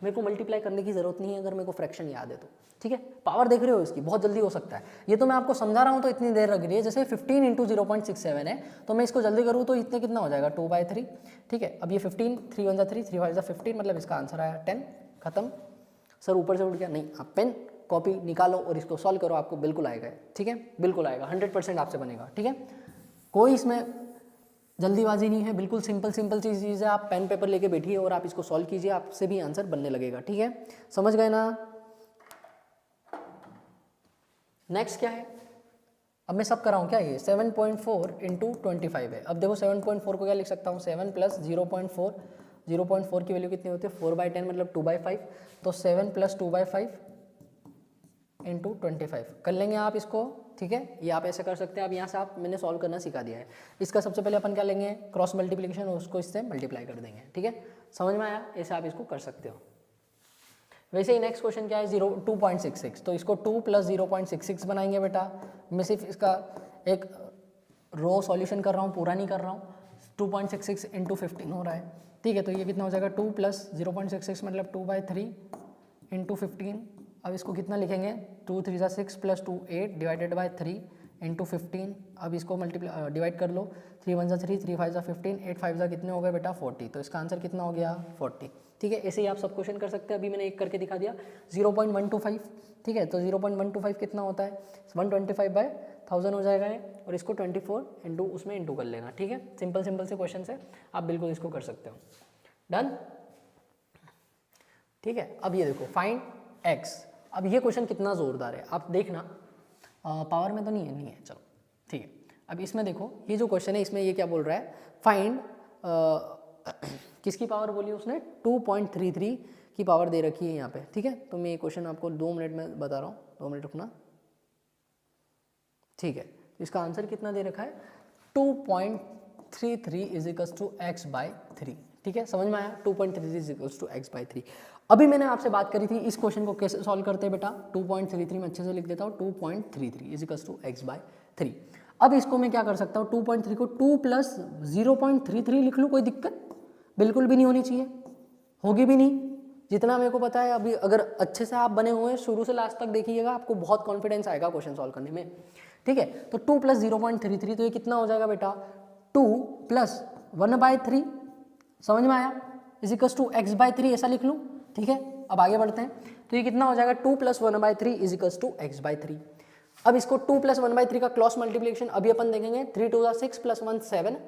मेरे को मल्टीप्लाई करने की जरूरत नहीं है अगर मेरे को फ्रैक्शन याद है तो, ठीक है। पावर देख रहे हो इसकी, बहुत जल्दी हो सकता है, ये तो मैं आपको समझा रहा हूँ तो इतनी देर लग रही है। जैसे 15 × 0.67 है, तो मैं इसको जल्दी करूँ तो इतने कितना हो जाएगा 2/3, ठीक है। अब ये 15, 3 × 1 = 3, 3 × 5 = 15, मतलब इसका आंसर आया 10, खत्म। सर ऊपर से उठ गया, नहीं, आप पेन कॉपी निकालो और इसको सॉल्व करो, आपको बिल्कुल आएगा, ठीक है, बिल्कुल आएगा, 100% आपसे बनेगा, ठीक है। कोई इसमें जल्दीबाजी नहीं है, बिल्कुल सिंपल चीज़ है, आप पेन पेपर लेके बैठिए और आप इसको सॉल्व कीजिए, आपसे भी आंसर बनने लगेगा, ठीक है, समझ गए ना। नेक्स्ट क्या है, अब मैं सब कर रहा हूँ क्या, ये 7.4 × 25 है। अब देखो 7.4 को क्या लिख सकता हूँ, 7 + 0.4, 0.4 की वैल्यू कितनी होती है 4/10, मतलब 2/5, तो 7 + 2/5 × 25 कर लेंगे आप इसको, ठीक है। ये आप ऐसे कर सकते हैं, अब यहाँ से आप मैंने सॉल्व करना सिखा दिया है। इसका सबसे पहले अपन क्या लेंगे, क्रॉस मल्टीप्लिकेशन, उसको इससे मल्टीप्लाई कर देंगे, ठीक है, समझ में आया, ऐसे आप इसको कर सकते हो। वैसे ही नेक्स्ट क्वेश्चन क्या है, 2.66, तो इसको 2 + 0.66 बनाएंगे बेटा। मैं सिर्फ इसका एक रो सॉल्यूशन कर रहा हूँ, पूरा नहीं कर रहा हूँ। 2.66 × 15 हो रहा है, ठीक है, तो ये कितना हो जाएगा 2 + 0.66 मतलब 2/3 × 15। अब इसको कितना लिखेंगे, 2 × 3 = 6 + 2 = 8 डिवाइडेड बाय 3 × 15। अब इसको मल्टीप्लाई डिवाइड कर लो, 3 × 1 = 3, 3 × 5 = 15, 8 × 5 = कितने हो गए बेटा 40, तो इसका आंसर कितना हो गया 40, ठीक है। ऐसे ही आप सब क्वेश्चन कर सकते हैं, अभी मैंने एक करके दिखा दिया। 0.125, ठीक है, तो 0.125 कितना होता है 125/1000 हो जाएगा ये, और इसको 24 × उसमें इंटू कर लेना, ठीक है। सिंपल से क्वेश्चन है, आप बिल्कुल इसको कर सकते हो, डन, ठीक है। अब ये देखो फाइंड x, अब ये क्वेश्चन कितना जोरदार है आप देखना, पावर में तो नहीं है, चलो ठीक है। अब इसमें देखो ये जो क्वेश्चन है, इसमें ये क्या बोल रहा है, फाइंड किसकी पावर बोली उसने, 2.33 की पावर दे रखी है यहाँ पे, ठीक है। तो मैं ये क्वेश्चन आपको 2 मिनट में बता रहा हूँ, 2 मिनट रुकना, ठीक है। तो इसका आंसर कितना दे रखा है 2.33 = x/3, ठीक है, समझ में आया, 2.33 = x/3। अभी मैंने आपसे बात करी थी इस क्वेश्चन को कैसे सॉल्व करते हैं बेटा, 2.33 में अच्छे से लिख देता हूँ, 2.33 = x/3। अब इसको मैं क्या कर सकता हूँ, 2.3 को 2 + 0.33 लिख लूँ, कोई दिक्कत बिल्कुल भी नहीं होनी चाहिए, होगी भी नहीं, जितना मेरे को पता है। अभी अगर अच्छे से आप बने हुए हैं, शुरू से लास्ट तक देखिएगा, आपको बहुत कॉन्फिडेंस आएगा क्वेश्चन सॉल्व करने में, ठीक है। तो 2 + 0.33, तो ये कितना हो जाएगा बेटा 2 + 1/3, समझ में आया, = x/3 ऐसा लिख लूँ, ठीक है। अब आगे बढ़ते हैं, तो ये कितना हो जाएगा 2 + 1/3 = x/3। अब इसको 2 + 1/3 का क्रॉस मल्टीप्लिकेशन अभी अपन देखेंगे, 3 × 2 = 6 + 1 = 7,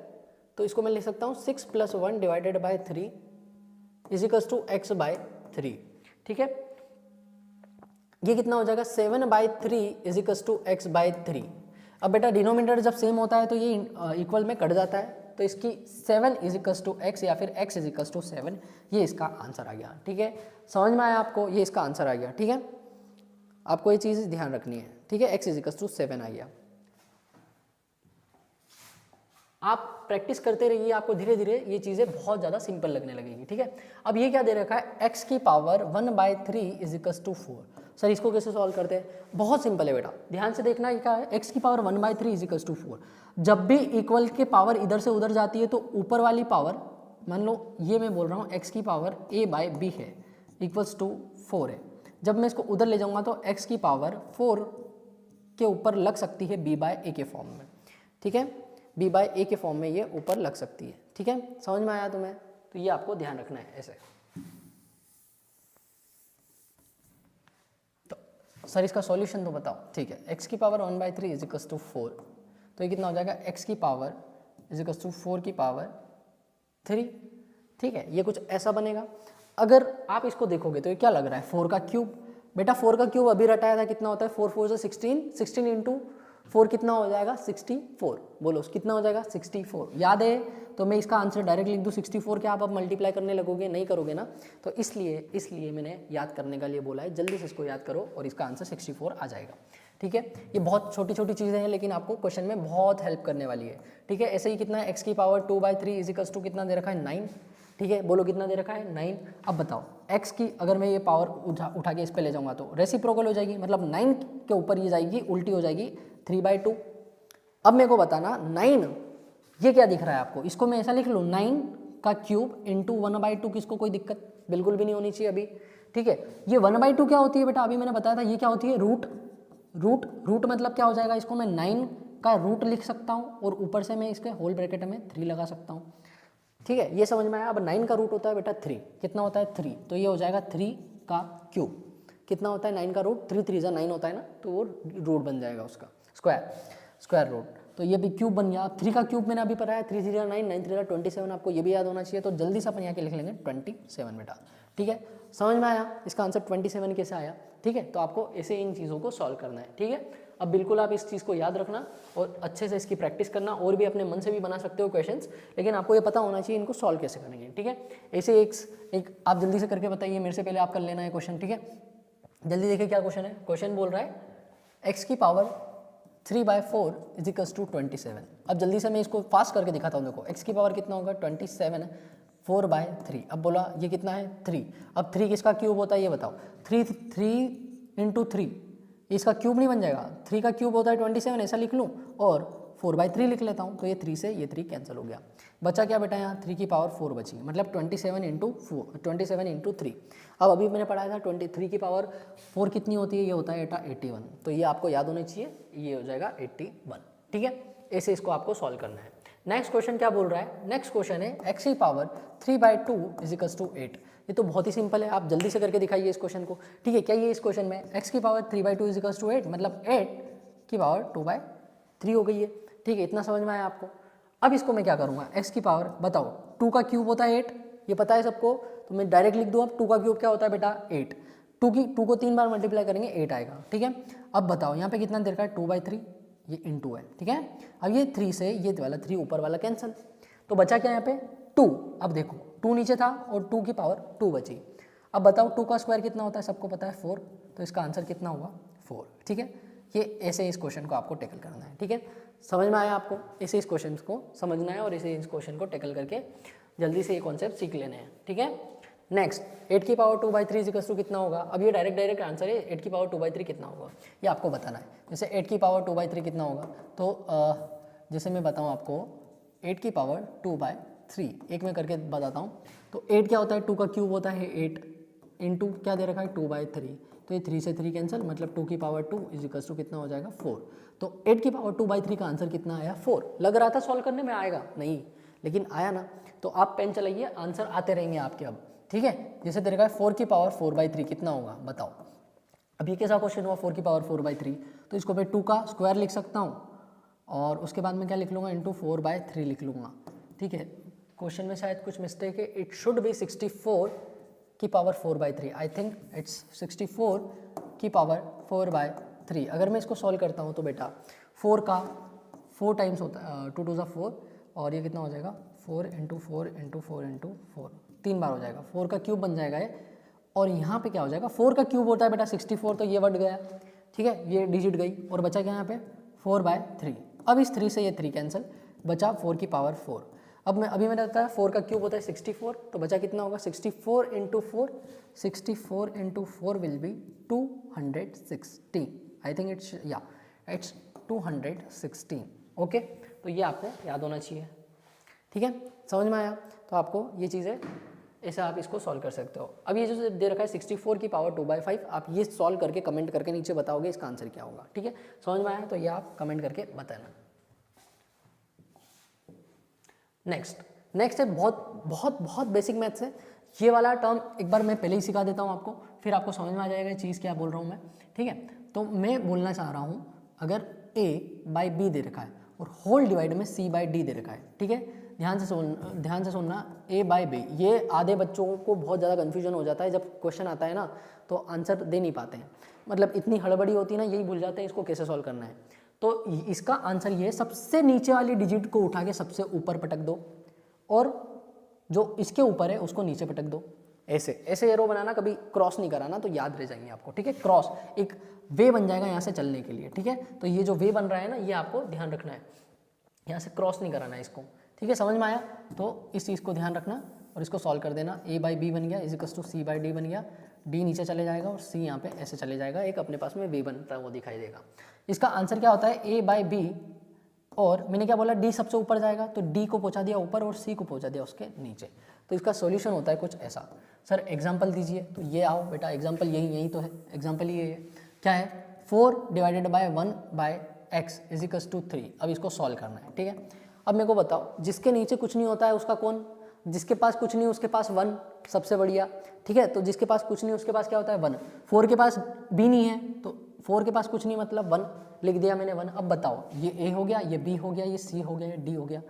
तो इसको मैं लिख सकता हूँ 6 + 1 डिवाइडेड बाय 3 = x/3, ठीक है। ये कितना हो जाएगा 7/3 = x/3। अब बेटा डिनोमिनेटर जब सेम होता है तो ये इक्वल में कट जाता है, तो इसकी 7 इजिकल्स टू एक्स या फिर x इजिकल्स टू 7, ये इसका आंसर आ गया। ठीक है, समझ में आया आपको, ये इसका आंसर आ गया। ठीक है, आपको ये चीज़ ध्यान रखनी है। ठीक है, x इजिकल्स टू 7 आ गया। आप प्रैक्टिस करते रहिए, आपको धीरे धीरे ये चीज़ें बहुत ज़्यादा सिंपल लगने लगेंगी। ठीक है, अब ये क्या दे रखा है, x की पावर 1/3 इजिकल्स टू 4। सर इसको कैसे सॉल्व करते हैं, बहुत सिंपल है बेटा, ध्यान से देखना। ये क्या है, x की पावर 1/3 इजिकल्स टू 4। जब भी इक्वल के पावर इधर से उधर जाती है तो ऊपर वाली पावर, मान लो ये मैं बोल रहा हूँ x की पावर a/b है इक्वल्स टू 4 है। जब मैं इसको उधर ले जाऊँगा तो x की पावर 4 के ऊपर लग सकती है b/a के फॉर्म में। ठीक है, b/a के फॉर्म में ये ऊपर लग सकती है। ठीक है, समझ में आया तुम्हें, तो ये आपको ध्यान रखना है ऐसे। तो सर इसका सॉल्यूशन तो बताओ। ठीक है, x की पावर 1/3 इजिकल्स टू 4, तो ये कितना हो जाएगा, x की पावर इजिकल्स टू 4 की पावर 3। ठीक है, ये कुछ ऐसा बनेगा। अगर आप इसको देखोगे तो ये क्या लग रहा है, 4 का क्यूब। बेटा 4 का क्यूब अभी रटाया था, कितना होता है, 4 4 से 16, 16 इंटू 4 कितना हो जाएगा, 64। बोलो कितना हो जाएगा, 64। याद है, तो मैं इसका आंसर डायरेक्ट लिख दूँ 64 के, आप अब मल्टीप्लाई करने लगोगे, नहीं करोगे ना, तो इसलिए मैंने याद करने का लिए बोला है। जल्दी से इसको याद करो और इसका आंसर 64 आ जाएगा। ठीक है, ये बहुत छोटी छोटी चीज़ें हैं लेकिन आपको क्वेश्चन में बहुत हेल्प करने वाली है। ठीक है, ऐसे ही कितना है, x की पावर 2/3 इजिकल्स टू कितना दे रखा है, 9। ठीक है, बोलो कितना दे रखा है, 9। अब बताओ x की अगर मैं ये पावर उठा के इस पे ले जाऊंगा तो रेसिप्रोकल हो जाएगी, मतलब 9 के ऊपर ये जाएगी, उल्टी हो जाएगी 3/2। अब मेरे को बताना 9 ये क्या दिख रहा है आपको, इसको मैं ऐसा लिख लूँ 9 का क्यूब इंटू 1/2, किसको कोई दिक्कत बिल्कुल भी नहीं होनी चाहिए अभी। ठीक है, ये 1/2 क्या होती है बेटा, अभी मैंने बताया था, ये क्या होती है, रूट मतलब क्या हो जाएगा, इसको मैं 9 का रूट लिख सकता हूँ और ऊपर से मैं इसके होल ब्रैकेट में 3 लगा सकता हूँ। ठीक है, ये समझ में आया। अब 9 का रूट होता है बेटा 3, कितना होता है 3, तो ये हो जाएगा 3 का क्यूब। कितना होता है 9 का रूट, 3 3 9 होता है ना, तो वो रूट बन जाएगा उसका स्क्वायर रूट, तो ये भी क्यूब बन गया। 3 का क्यूब मैंने अभी पढ़ाया, 3 3 9 9 3 27, आपको ये भी याद होना चाहिए। तो जल्दी से अपन यहाँ के लिख लेंगे 27 बेटा। ठीक है, समझ में आया, इसका आंसर 27 कैसे आया। ठीक है, तो आपको ऐसे इन चीज़ों को सॉल्व करना है। ठीक है, अब बिल्कुल आप इस चीज़ को याद रखना और अच्छे से इसकी प्रैक्टिस करना, और भी अपने मन से भी बना सकते हो क्वेश्चंस, लेकिन आपको ये पता होना चाहिए इनको सॉल्व कैसे करेंगे। ठीक है, ऐसे एक आप जल्दी से करके बताइए, मेरे से पहले आप कर लेना है क्वेश्चन। ठीक है, जल्दी देखिए क्या क्वेश्चन है। क्वेश्चन बोल रहा है x की पावर 3/4 इजिकल्स टू 27। अब जल्दी से मैं इसको फास्ट करके दिखाता हूँ। देखो x की पावर कितना होगा, 27 है, 4/3। अब बोला ये कितना है, 3। अब 3 किसका क्यूब होता है ये बताओ, 3 इंटू 3, इसका क्यूब नहीं बन जाएगा, 3 का क्यूब होता है 27, ऐसा लिख लूँ और 4/3 लिख लेता हूँ, तो ये 3 से ये 3 कैंसिल हो गया। बचा क्या बेटा, यहाँ 3 की पावर 4 बची, मतलब 27 इंटू 3। अब अभी मैंने पढ़ाया था 23 की पावर 4 कितनी होती है, ये होता है 81, तो ये आपको याद होना चाहिए, ये हो जाएगा 81। ठीक है, ऐसे इसको आपको सॉल्व करना है। नेक्स्ट क्वेश्चन क्या बोल रहा है, नेक्स्ट क्वेश्चन है x की पावर 3/2 इजिकल्स टू 8। ये तो बहुत ही सिंपल है, आप जल्दी से करके दिखाइए इस क्वेश्चन को। ठीक है, क्या ये इस क्वेश्चन में x की पावर 3/2 इजिकल्स टू 8, मतलब 8 की पावर 2/3 हो गई है। ठीक है, इतना समझ में आया आपको। अब इसको मैं क्या करूँगा, x की पावर बताओ, 2 का क्यूब होता है 8, ये पता है सबको, तो मैं डायरेक्ट लिख दूँ। अब 2 का क्यूब क्या होता है बेटा, 8। 2 को 3 बार मल्टीप्लाई करेंगे 8 आएगा। ठीक है, अब बताओ यहाँ पे कितना देर का है, 2/3, ये इंटू है। ठीक है, अब ये 3 से ये वाला 3 ऊपर वाला कैंसिल, तो बचा क्या यहाँ पे 2। अब देखो 2 नीचे था और 2 की पावर 2 बची। अब बताओ 2 का स्क्वायर कितना होता है, सबको पता है 4, तो इसका आंसर कितना होगा 4। ठीक है, ये ऐसे इस क्वेश्चन को आपको टैकल करना है। ठीक है, समझ में आया आपको, ऐसे इस क्वेश्चन को समझना है और ऐसे इस क्वेश्चन को टैकल करके जल्दी से ये कॉन्सेप्ट सीख लेने हैं। ठीक है, नेक्स्ट 8 की पावर 2/3 इजिकल्स टू कितना होगा। अब ये डायरेक्ट आंसर है, 8 की पावर 2/3 कितना होगा ये आपको बताना है। जैसे 8 की पावर 2/3 कितना होगा, तो जैसे मैं बताऊँ आपको 8 की पावर 2/3, एक मैं करके बताता हूँ। तो 8 क्या होता है, 2 का क्यूब होता है 8 इंटू क्या दे रखा है 2/3, तो ये 3 से 3 कैंसिल, मतलब 2 की पावर 2 इजिकल्स टू कितना हो जाएगा 4। तो 8 की पावर 2/3 का आंसर कितना आया 4। लग रहा था सॉल्व करने में आएगा नहीं, लेकिन आया ना। तो आप पेन चलाइए, आंसर आते रहेंगे आपके अब। ठीक है, जैसे तेरे का 4 की पावर 4/3 कितना होगा बताओ। अब ये कैसा क्वेश्चन हुआ, 4 की पावर 4/3, तो इसको मैं 2 का स्क्वायर लिख सकता हूँ और उसके बाद में क्या लिख लूँगा, इंटू 4/3 लिख लूँगा। ठीक है, क्वेश्चन में शायद कुछ मिस्टेक है, इट शुड बी 64 की पावर 4/3। आई थिंक इट्स 64 की पावर 4/3। अगर मैं इसको सॉल्व करता हूँ तो बेटा 4 का 4 टाइम्स होता है, 2 2 4, और ये कितना हो जाएगा 4 इंटू 4 इंटू 4 इंटू 4, 3 बार हो जाएगा, 4 का क्यूब बन जाएगा ये। और यहाँ पे क्या हो जाएगा 4 का क्यूब होता है बेटा 64, तो ये बढ़ गया, ठीक है, ये डिजिट गई और बचा क्या यहाँ पे 4/3। अब इस 3 से ये 3 कैंसिल, बचा 4 की पावर 4। अब अभी मैंने बताया 4 का क्यूब होता है 64, तो बचा कितना होगा 64 into 4, 64 into 4 will be 216। I think it's 216। Okay, तो ये आपको याद होना चाहिए, ठीक है, समझ में आया। तो आपको ये चीज़ें ऐसे आप इसको सॉल्व कर सकते हो। अब ये जो दे रखा है 64 की पावर 2/5, आप ये सॉल्व करके कमेंट करके नीचे बताओगे इसका आंसर क्या होगा, ठीक है, समझ में आया तो ये आप कमेंट करके बताना। नेक्स्ट है बहुत बहुत बहुत बेसिक मैथ्स है। ये वाला टर्म एक बार मैं पहले ही सिखा देता हूँ आपको, फिर आपको समझ में आ जाएगा चीज़ क्या बोल रहा हूँ मैं, ठीक है। तो मैं बोलना चाह रहा हूँ, अगर a/b दे रखा है और होल डिवाइड में c/d दे रखा है, ठीक है, ध्यान से सुनना, a/b, ये आधे बच्चों को बहुत ज़्यादा कन्फ्यूजन हो जाता है जब क्वेश्चन आता है ना, तो आंसर दे नहीं पाते हैं, मतलब इतनी हड़बड़ी होती है ना, यही भूल जाते हैं इसको कैसे सॉल्व करना है। तो इसका आंसर ये है, सबसे नीचे वाली डिजिट को उठा के सबसे ऊपर पटक दो और जो इसके ऊपर है उसको नीचे पटक दो, ऐसे एरो बनाना, कभी क्रॉस नहीं कराना, तो याद रह जाएंगे आपको, ठीक है। क्रॉस एक वे बन जाएगा यहाँ से चलने के लिए, ठीक है। तो ये जो वे बन रहा है ना, ये आपको ध्यान रखना है, यहाँ से क्रॉस नहीं कराना है इसको, ठीक है, समझ में आया। तो इस चीज़ को ध्यान रखना और इसको सॉल्व कर देना। a/b बन गया इजिकल्स टू c/d बन गया, d नीचे चले जाएगा और c यहाँ पे ऐसे चले जाएगा, एक अपने पास में वे बनता है वो दिखाई देगा। इसका आंसर क्या होता है a/b, और मैंने क्या बोला d सबसे ऊपर जाएगा, तो d को पहुंचा दिया ऊपर और c को पहुंचा दिया उसके नीचे। तो इसका सॉल्यूशन होता है कुछ ऐसा। सर एग्जांपल दीजिए, तो ये आओ बेटा, एग्जांपल यही तो है, एग्जांपल ये है, क्या है 4 divided by 1/x equals to 3। अब इसको सॉल्व करना है, ठीक है। अब मेरे को बताओ, जिसके नीचे कुछ नहीं होता है उसका कौन, जिसके पास कुछ नहीं उसके पास 1, सबसे बढ़िया, ठीक है। तो जिसके पास कुछ नहीं उसके पास क्या होता है 1। 4 के पास b नहीं है, तो 4 के पास कुछ नहीं मतलब 1 लिख दिया मैंने 1। अब बताओ, ये a हो गया, ये b हो गया, ये c हो गया, ये d हो गया।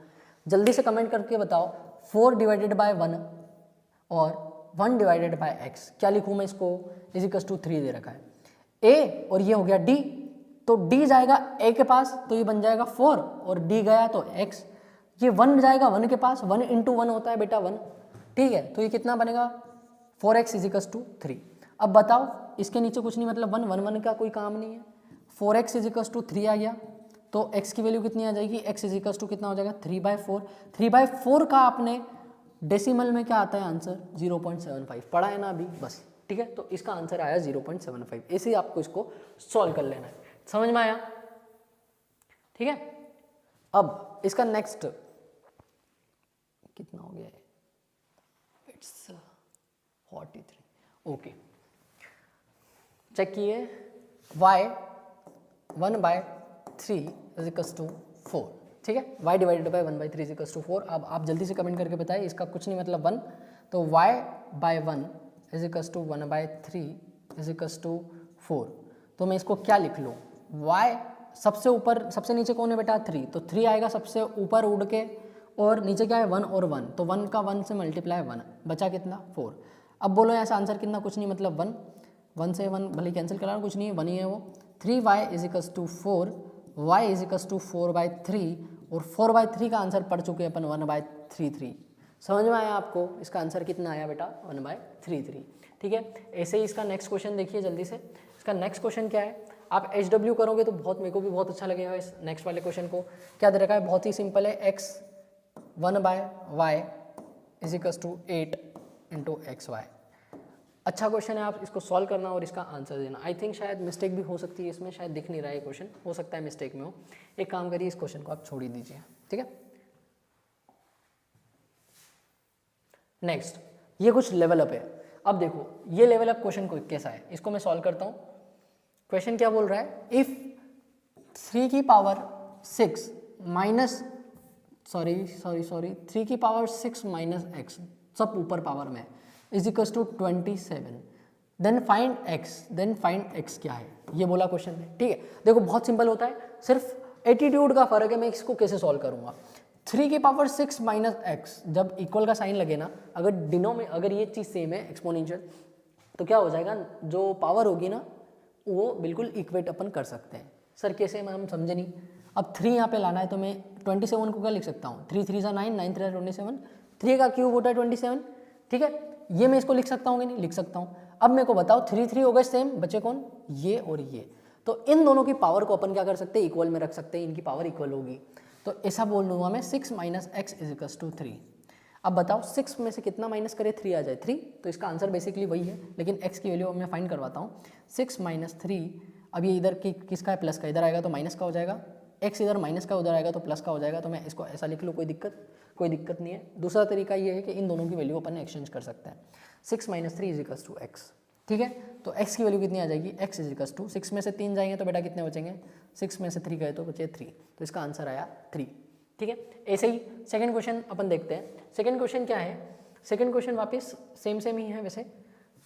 जल्दी से कमेंट करके बताओ 4 डिवाइडेड बाय 1 और 1 डिवाइडेड बाय x, क्या लिखूँ मैं इसको, इजिकल्स टू 3 दे रखा है a और ये हो गया d, तो d जाएगा a के पास, तो ये बन जाएगा 4 और d गया तो x, ये 1 जाएगा 1 के पास, 1 इंटू 1 होता है बेटा 1, ठीक है। तो ये कितना बनेगा 4x इजिकल्स टू 3। अब बताओ, इसके नीचे कुछ नहीं मतलब 1 का कोई काम नहीं है, 4x इजिकल्स टू 3 आ गया, तो x की वैल्यू कितनी आ जाएगी, x इजिकल्स टू कितना हो जाएगा 3/4। 3/4 का आपने डेसिमल में क्या आता है आंसर 0.75 पढ़ा है ना अभी, बस, ठीक है। तो इसका आंसर आया 0.75, ऐसे ही आपको इसको सॉल्व कर लेना है, समझ में आया, ठीक है। अब इसका नेक्स्ट कितना हो गया है, इट्स 43। ओके, चेक किए, y 1/3 इजिकल्स टू 4, ठीक है, y divided by 1/3 is equals to 4। अब आप जल्दी से कमेंट करके बताइए, इसका कुछ नहीं मतलब 1, तो y/1 equals to 1/3 is equals to 4। तो मैं इसको क्या लिख लूँ, y सबसे ऊपर, सबसे नीचे कौन है बेटा 3, तो 3 आएगा सबसे ऊपर उड़ के, और नीचे क्या है 1 और 1, तो 1 का 1 से मल्टीप्लाई 1, बचा कितना 4। अब बोलो यहाँ से आंसर कितना, कुछ नहीं मतलब 1 से 1 भले कैंसिल करा, कुछ नहीं है 1 ही है वो। 3y is equals to 4, y is equals to 4/3, और 4/3 का आंसर पढ़ चुके हैं अपन 1/33। समझ में आया आपको, इसका आंसर कितना आया बेटा 1/33, ठीक है। ऐसे ही इसका नेक्स्ट क्वेश्चन देखिए जल्दी से। इसका नेक्स्ट क्वेश्चन क्या है, आप HW करोगे तो बहुत, मेरे को भी बहुत अच्छा लगेगा इस नेक्स्ट वाले क्वेश्चन को। क्या दे रखा है, बहुत ही सिंपल है, x 1/y is equals to 8 into XY। अच्छा क्वेश्चन है, आप इसको सॉल्व करना और इसका आंसर देना। आई थिंक शायद मिस्टेक भी हो सकती है इसमें, शायद दिख नहीं रहा है क्वेश्चन, हो सकता है मिस्टेक में हो। एक काम करिए, इस क्वेश्चन को आप छोड़ ही दीजिए, ठीक है। नेक्स्ट, ये कुछ लेवल अप है। अब देखो ये लेवल अप क्वेश्चन को कैसा है, इसको मैं सॉल्व करता हूँ। क्वेश्चन क्या बोल रहा है, इफ 3 की पावर 6 माइनस 3 की पावर 6 माइनस x, सब ऊपर पावर में, is equals to 27, then find x क्या है, ये बोला क्वेश्चन में, ठीक है। देखो बहुत सिंपल होता है, सिर्फ एटीट्यूड का फर्क है, मैं इसको कैसे सॉल्व करूंगा। 3 की पावर 6 माइनस एक्स, जब इक्वल का साइन लगे ना, अगर डिनो में अगर ये चीज़ सेम है एक्सपोनेंशियल, तो क्या हो जाएगा, जो पावर होगी ना वो बिल्कुल इक्वेट अपन कर सकते हैं। सर कैसे, हम समझे नहीं। अब 3 यहाँ पे लाना है तो मैं 27 को क्या लिख सकता हूँ, 3 3 9, 9 3 27, 3 का क्यूब होता है 27, ठीक है। ये मैं इसको लिख सकता हूँ कि नहीं, लिख सकता हूँ। अब मेरे को बताओ 3 3 हो गए सेम, बचे कौन, ये और ये। तो इन दोनों की पावर को अपन क्या कर सकते हैं, इक्वल में रख सकते हैं, इनकी पावर इक्वल होगी। तो ऐसा बोल दूंगा मैं 6 - x = 3। अब बताओ 6 में से कितना माइनस करे, 3 आ जाए, 3। तो इसका आंसर बेसिकली वही है, लेकिन x की वैल्यू मैं फाइंड करवाता हूँ। 6 - 3, अब ये इधर किसका है, प्लस का, इधर आएगा तो माइनस का हो जाएगा, x इधर माइनस का उधर आएगा तो प्लस का हो जाएगा। तो मैं इसको ऐसा लिख लूँ, कोई दिक्कत नहीं है। दूसरा तरीका ये है कि इन दोनों की वैल्यू अपन एक्सचेंज कर सकते हैं। 6 - 3 = x, ठीक है। तो x की वैल्यू कितनी आ जाएगी, x = 6 में से 3 जाएंगे तो बेटा कितने बचेंगे, 6 में से 3 गए तो बचे 3। तो इसका आंसर आया 3, ठीक है। ऐसे ही सेकंड क्वेश्चन अपन देखते हैं। सेकंड क्वेश्चन क्या है, सेकंड क्वेश्चन वापस सेम ही है वैसे।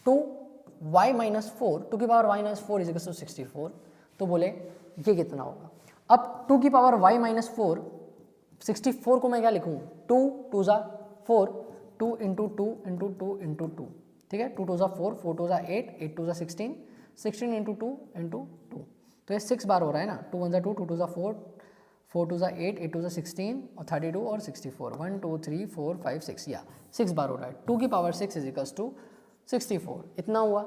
2y - 4 2 की पावर y - 4 = 64। तो बोले ये कितना होगा। अब 2 की पावर y - 4 64 को मैं क्या लिखूँ, 2 2 ज़ा 4, 2 × 2 × 2 × 2, ठीक है। 2 2 ज़ा 4, 4 2 ज़ा 8, 8 2 ज़ा 16, 16 × 2 × 2। तो ये 6 बार हो रहा है ना, 2 1 ज़ा 2, 2 2 ज़ा 4, 4 2 ज़ा 8, 8 2 ज़ा 16 और 32 और 64, 1 2 3 4 5 6, या 6 बार हो रहा है। 2 की पावर 6 = 64, इतना हुआ।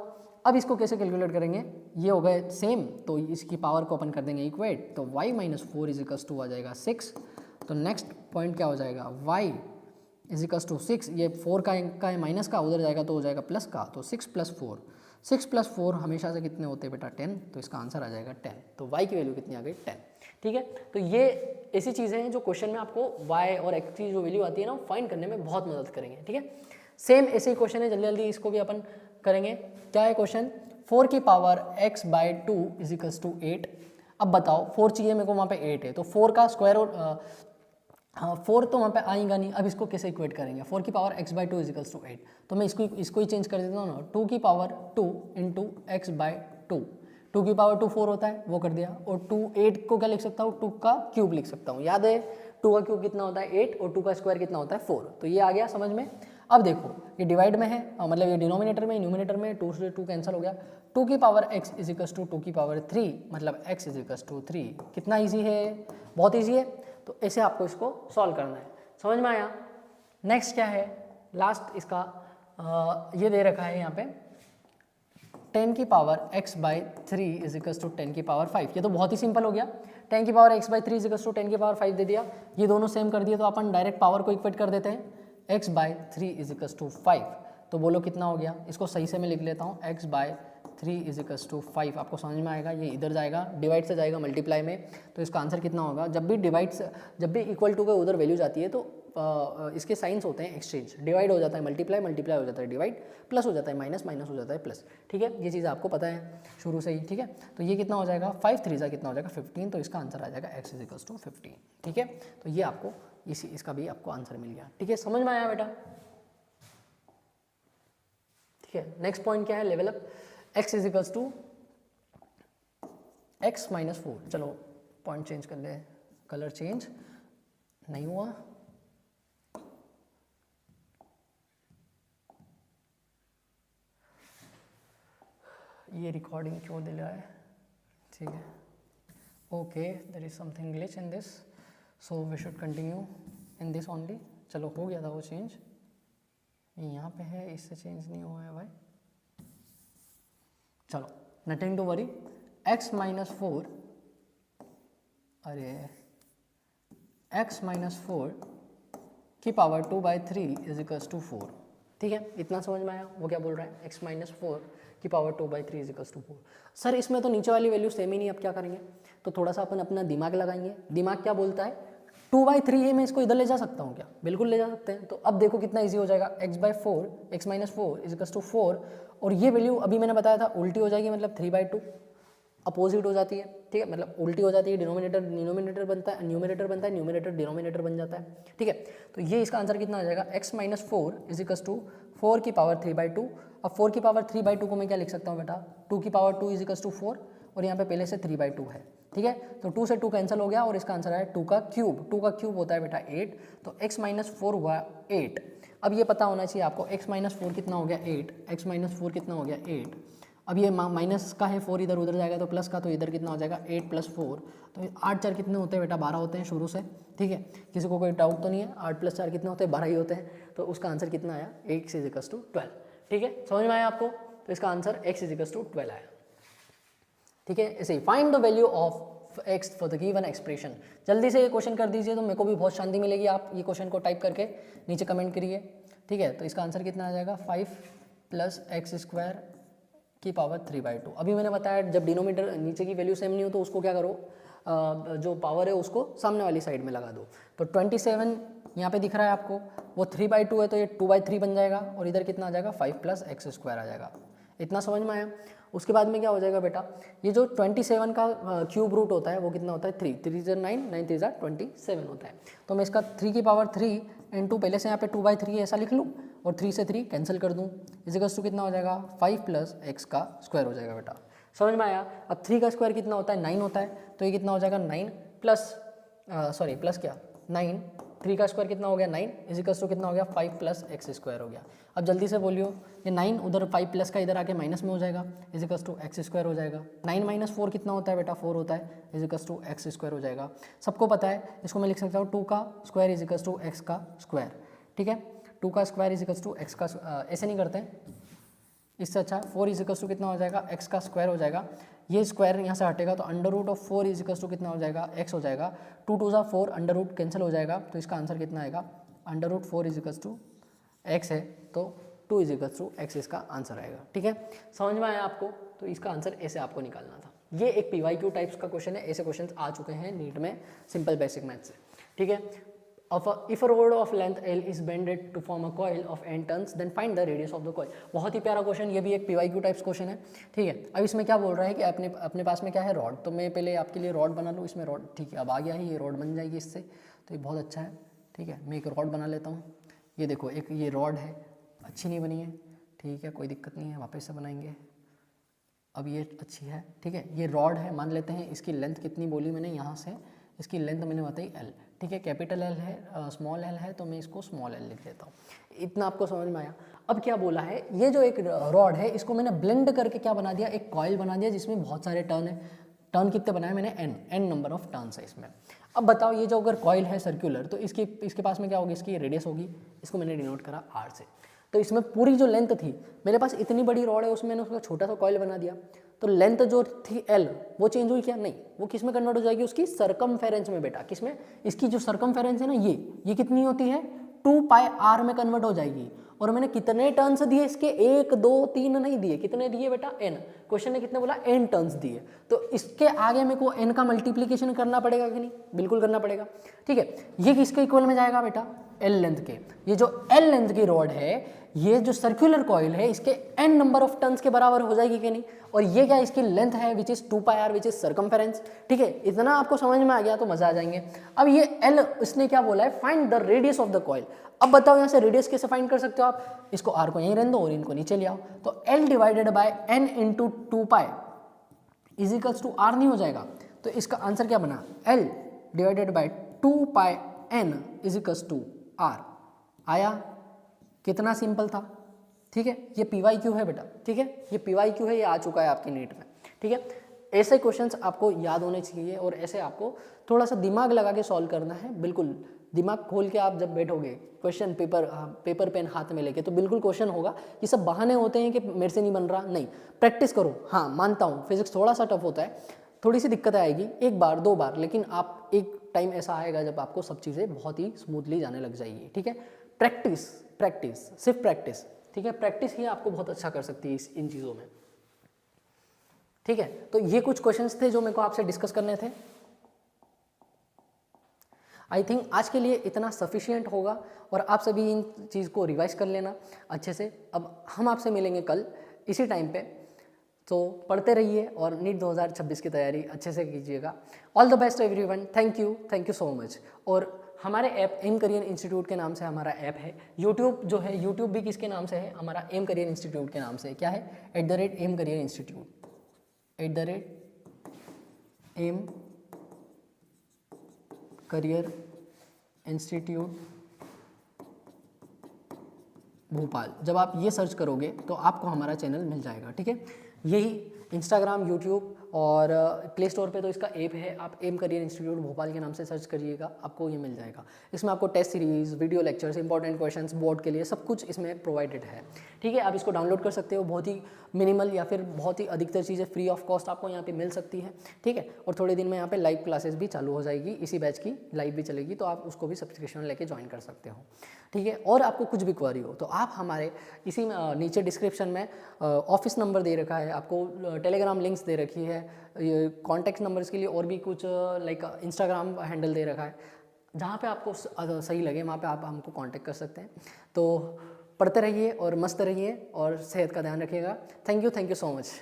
अब इसको कैसे कैलकुलेट करेंगे, ये हो गए सेम, तो इसकी पावर को अपन कर देंगे इक्वेट। तो y - 4 = आ जाएगा 6। तो नेक्स्ट पॉइंट क्या हो जाएगा, y = 6, ये 4 का है माइनस का, उधर जाएगा तो हो जाएगा प्लस का। तो 6 + 4, 6 + 4 हमेशा से कितने होते हैं बेटा, 10। तो इसका आंसर आ जाएगा 10। तो y की वैल्यू कितनी आ गई, 10, ठीक है। तो ये ऐसी चीज़ें हैं जो क्वेश्चन में आपको y और x की जो वैल्यू आती है ना, फाइंड करने में बहुत मदद करेंगे, ठीक है। सेम ऐसे ही क्वेश्चन है, जल्दी जल्दी इसको भी अपन करेंगे। क्या है क्वेश्चन, 4 की पावर x/2 = 8। अब बताओ 4 चाहिए मेरे को, वहाँ पे 8 है, तो 4 का स्क्वायर और 4 तो वहाँ पे आएगा नहीं। अब इसको कैसे इक्वेट करेंगे, 4 की पावर x/2 = 8। तो मैं इसको ही चेंज कर देता हूँ ना, 2 की पावर 2 × x/2, 2 की पावर 2 4 होता है, वो कर दिया। और 2 8 को क्या लिख सकता हूँ, 2 का क्यूब लिख सकता हूँ। याद है 2 का क्यूब कितना होता है, 8, और 2 का स्क्वायर कितना होता है, 4। तो ये आ गया समझ में। अब देखो ये डिवाइड में है, मतलब ये डिनोमिनेटर में, न्यूमिनेटर में 2 से 2 कैंसिल हो गया। 2 की पावर x = 2 की पावर 3, मतलब x = 3। कितना ईजी है, बहुत ईजी है। तो ऐसे आपको इसको सॉल्व करना है, समझ में आया। नेक्स्ट क्या है, लास्ट इसका ये दे रखा है यहाँ पे 10 की पावर x/3 = 10 की पावर 5। ये तो बहुत ही सिंपल हो गया, 10 की पावर x/3 = 10 की पावर 5 दे दिया। ये दोनों सेम कर दिए तो अपन डायरेक्ट पावर को इक्वेट कर देते हैं, x/3 = 5। तो बोलो कितना हो गया, इसको सही से मैं लिख लेता हूँ, x/3 = 5। आपको समझ में आएगा, ये इधर जाएगा, डिवाइड से जाएगा मल्टीप्लाई में। तो इसका आंसर कितना होगा, जब भी इक्वल टू के उधर वैल्यू जाती है तो इसके साइंस होते हैं एक्सचेंज, डिवाइड हो जाता है मल्टीप्लाई, मल्टीप्लाई हो जाता है डिवाइड, प्लस हो जाता है माइनस, माइनस हो जाता है प्लस, ठीक है। ये चीज़ आपको पता है शुरू से ही, ठीक है। तो ये कितना हो जाएगा, 5 3 ज़ा कितना हो जाएगा, 15। तो इसका आंसर आ जाएगा x = 15, ठीक है। तो ये आपको इसका भी आपको आंसर मिल गया, ठीक है। समझ में आया बेटा, ठीक है। नेक्स्ट पॉइंट क्या है, लेवल अप, x = x - 4। चलो पॉइंट चेंज कर ले, कलर चेंज नहीं हुआ, ये रिकॉर्डिंग क्यों दिल रहा है, ठीक है। Okay, there is something glitch in this, so we should continue in this only. चलो हो गया था वो चेंज, ये यहाँ पे है, इससे चेंज नहीं हुआ है भाई। चलो नथिंग टू वरी, x - 4, अरे x - 4 की पावर 2/3 = 4, ठीक है। इतना समझ में आया, वो क्या बोल रहा है, x - 4 की पावर 2/3 = 4। सर इसमें तो नीचे वाली वैल्यू सेम ही नहीं, अब क्या करेंगे। तो थोड़ा सा अपन अपना दिमाग लगाएंगे। दिमाग क्या बोलता है, 2/3 है, मैं इसको इधर ले जा सकता हूँ क्या, बिल्कुल ले जा सकते हैं। तो अब देखो कितना इजी हो जाएगा, x - 4 = 4, और ये वैल्यू अभी मैंने बताया था उल्टी हो जाएगी, मतलब 3/2 अपोजिट हो जाती है, ठीक है। मतलब उल्टी हो जाती है, डिनोमिनेटर न्यूमिनेटर बनता है, न्यूमिनेटर बनता है, न्यूमिनेटर डिनोमिनेटर बन जाता है, ठीक है। तो ये इसका आंसर कितना आ जाएगा, x - 4 = 4 की पावर 3/2। अब 4 की पावर 3/2 को मैं क्या लिख सकता हूँ बेटा, 2 की पावर 2 = 4, और यहाँ पे पहले से 3/2 है, ठीक है। तो 2 से 2 कैंसिल हो गया, और इसका आंसर है 2 का क्यूब। 2 का क्यूब होता है बेटा 8, तो x - 4 हुआ 8। अब ये पता होना चाहिए आपको, x - 4 कितना हो गया 8, x - 4 कितना हो गया 8, अब ये माइनस का है, 4 इधर उधर जाएगा तो प्लस का, तो इधर कितना हो जाएगा 8 + 4, तो 8 4 कितने होते हैं बेटा 12 होते हैं शुरू से, ठीक है, किसी को कोई डाउट तो नहीं है, 8 + 4 कितने होते हैं 12 ही होते हैं, तो उसका आंसर कितना आया x = 12, ठीक है, समझ में आया आपको, तो इसका आंसर x = 12 आया, ठीक है। ऐसे ही find the value of x for the given expression, जल्दी से ये क्वेश्चन कर दीजिए तो मेरे को भी बहुत शांति मिलेगी, आप ये क्वेश्चन को टाइप करके नीचे कमेंट करिए, ठीक है। तो इसका आंसर कितना आ जाएगा 5 + x² की पावर 3/2। अभी मैंने बताया जब डिनोमीटर नीचे की वैल्यू सेम नहीं हो तो उसको क्या करो, जो पावर है उसको सामने वाली साइड में लगा दो, तो 27 यहाँ पे दिख रहा है आपको, वो 3/2 है तो ये 2/3 बन जाएगा, और इधर कितना आ जाएगा 5 + x² आ जाएगा, इतना समझ में आया। उसके बाद में क्या हो जाएगा बेटा, ये जो 27 का क्यूब रूट होता है वो कितना होता है 3, 3 × 9, 9 × 27 होता है, तो मैं इसका 3 की पावर 3 × पहले से यहाँ पे 2/3 ऐसा लिख लूँ, और 3 से 3 कैंसिल कर दूँ, इस कितना हो जाएगा 5 + x² हो जाएगा बेटा, समझ में आया। अब 3 का स्क्वायर कितना होता है 9 होता है, तो ये कितना हो जाएगा 9 प्लस 9, 3 का स्क्वायर कितना हो गया 9, कितना हो गया 5 + x² हो गया। अब जल्दी से बोलियो, ये 9 उधर 5 प्लस का इधर आके माइनस में हो जाएगा, x² हो जाएगा, 9 - 4 कितना होता है बेटा 4 होता है, x² हो जाएगा। सबको पता है, इसको मैं लिख सकता हूँ 2 का स्क्वायर x का स्क्वायर, ठीक है, 2 का स्क्वायर x का, ऐसे नहीं करते हैं, इससे अच्छा 4 कितना हो जाएगा x का स्क्वायर हो जाएगा, ये स्क्वायर यहाँ से हटेगा तो √4 कितना हो जाएगा x हो जाएगा, 2 2 4 अंडर रूट कैंसिल हो जाएगा, तो इसका आंसर कितना आएगा √4 x है, तो 2 x इसका आंसर आएगा, ठीक है, समझ में आया आपको। तो इसका आंसर ऐसे आपको निकालना था। ये एक PYQ टाइप्स का क्वेश्चन है, ऐसे क्वेश्चन आ चुके हैं नीट में सिंपल बेसिक मैथ से, ठीक है। If a rod of length L is bended to form a coil of n turns, then find the radius of the coil। बहुत ही प्यारा क्वेश्चन, ये भी एक PYQ टाइप्स क्वेश्चन है, ठीक है। अब इसमें क्या बोल रहा है कि अपने पास में क्या है रॉड, तो मैं पहले आपके लिए रॉड बना लूँ, इसमें रॉड, ठीक है, अब आ गया है, ये रॉड बन जाएगी इससे, तो ये बहुत अच्छा है, ठीक है। मैं एक रॉड बना लेता हूँ, ये देखो एक ये रॉड है, अच्छी नहीं बनी है, ठीक है, कोई दिक्कत नहीं है, वापस से बनाएंगे। अब ये अच्छी है, ठीक है, ये रॉड है, मान लेते हैं इसकी लेंथ कितनी बोली मैंने, यहाँ से इसकी लेंथ मैंने बताई L, ठीक है, कैपिटल L है, स्मॉल l है, तो मैं इसको स्मॉल l लिख देता हूँ। इतना आपको समझ में आया। अब क्या बोला है, ये जो एक रॉड है इसको मैंने ब्लेंड करके क्या बना दिया, एक कॉइल बना दिया जिसमें बहुत सारे टर्न है। टर्न कितने बनाए मैंने, n नंबर ऑफ टर्न्स है इसमें। अब बताओ ये जो अगर कॉइल है सर्कुलर, तो इसके पास में क्या होगी, इसकी रेडियस होगी, इसको मैंने डिनोट करा r से। तो इसमें पूरी जो लेंथ थी, मेरे पास इतनी बड़ी रॉड है, उसमें मैंने उसका छोटा सा कॉइल बना दिया, तो लेंथ जो थी L वो चेंज हुई क्या, नहीं, वो किस में कन्वर्ट हो जाएगी, उसकी सरकमफेरेंस में बेटा, किसमें, इसकी जो सरकमफेरेंस है ना, ये कितनी होती है 2πr में कन्वर्ट हो जाएगी। और मैंने कितने टर्न्स दिए इसके, 1 2 3 नहीं दिए, कितने दिए बेटा n, क्वेश्चन ने कितने बोला n टर्न्स दिए, तो इसके आगे मेरे को n का मल्टीप्लीकेशन करना पड़ेगा कि नहीं, बिल्कुल करना पड़ेगा, ठीक है। ये किसके इक्वल में जाएगा बेटा, L लेंथ के। ये जो L लेंथ की रॉड है, ये जो सर्कुलर कॉइल है, इसके n नंबर ऑफ टर्न्स के बराबर हो जाएगी कि नहीं, और ये क्या इसकी लेंथ है which is 2πr which is circumference, ठीक है। इतना आपको समझ में आ गया तो मजा आ जाएंगे। अब ये L इसने क्या बोला है, find the radius of the coil. अब बताओ यहाँ से रेडियस कैसे फाइंड कर सकते हो आप, इसको r को यहीं रहने दो और इनको नीचे ले आओ, तो L divided by n into 2π is equals to r नहीं हो जाएगा, तो इसका आंसर क्या बना, L divided by 2πn is equals to r आया। कितना सिंपल था, ठीक है, ये PYQ है बेटा, ठीक है, ये PYQ है, ये आ चुका है आपके नीट में, ठीक है। ऐसे क्वेश्चंस आपको याद होने चाहिए और ऐसे आपको थोड़ा सा दिमाग लगा के सॉल्व करना है, बिल्कुल दिमाग खोल के आप जब बैठोगे क्वेश्चन पेपर पेन हाथ में लेके, तो बिल्कुल क्वेश्चन होगा। ये सब बहाने होते हैं कि मेरे से नहीं बन रहा, नहीं, प्रैक्टिस करो। हाँ मानता हूँ फिजिक्स थोड़ा सा टफ होता है, थोड़ी सी दिक्कत आएगी, 1 बार 2 बार, लेकिन आप एक टाइम ऐसा आएगा जब आपको सब चीज़ें बहुत ही स्मूथली जाने लग जाएगी, ठीक है। प्रैक्टिस प्रैक्टिस सिर्फ प्रैक्टिस, ठीक है, प्रैक्टिस ही आपको बहुत अच्छा कर सकती है इन चीज़ों में, ठीक है। तो ये कुछ क्वेश्चंस थे जो मेरे को आपसे डिस्कस करने थे। आई थिंक आज के लिए इतना सफिशिएंट होगा और आप सभी इन चीज़ को रिवाइज कर लेना अच्छे से। अब हम आपसे मिलेंगे कल इसी टाइम पे, तो पढ़ते रहिए और नीट 2026 की तैयारी अच्छे से कीजिएगा। All the best everyone, thank you so much. और हमारे ऐप एम करियर इंस्टीट्यूट के नाम से हमारा ऐप है। यूट्यूब जो है, यूट्यूब भी किसके नाम से है, हमारा एम करियर इंस्टीट्यूट के नाम से। क्या है, @M career institute, @M career institute Bhopal. जब आप ये सर्च करोगे तो आपको हमारा चैनल मिल जाएगा, ठीक है। यही इंस्टाग्राम, यूट्यूब और प्ले स्टोर पे तो इसका ऐप है, आप एम करियर इंस्टीट्यूट भोपाल के नाम से सर्च करिएगा, आपको ये मिल जाएगा। इसमें आपको test series, video lectures, important questions board के लिए सब कुछ इसमें प्रोवाइडेड है। ठीक है, आप इसको डाउनलोड कर सकते हो, बहुत ही मिनिमल या फिर बहुत ही अधिकतर चीज़ें फ्री ऑफ कॉस्ट आपको यहाँ पे मिल सकती है। ठीक है, और थोड़े दिन में यहाँ पे लाइव क्लासेस भी चालू हो जाएगी, इसी बैच की लाइव भी चलेगी, तो आप उसको भी सब्सक्रिप्शन लेके ज्वाइन कर सकते हो। ठीक है, और आपको कुछ भी क्वेरी हो तो आप हमारे इसी नीचे डिस्क्रिप्शन में ऑफिस नंबर दे रखा है, आपको टेलीग्राम लिंक्स दे रखी है, कॉन्टैक्ट नंबर्स के लिए और भी कुछ लाइक इंस्टाग्राम हैंडल दे रखा है, जहाँ पे आपको सही लगे वहाँ पे आप हमको कांटेक्ट कर सकते हैं। तो पढ़ते रहिए और मस्त रहिए और सेहत का ध्यान रखिएगा। Thank you so much.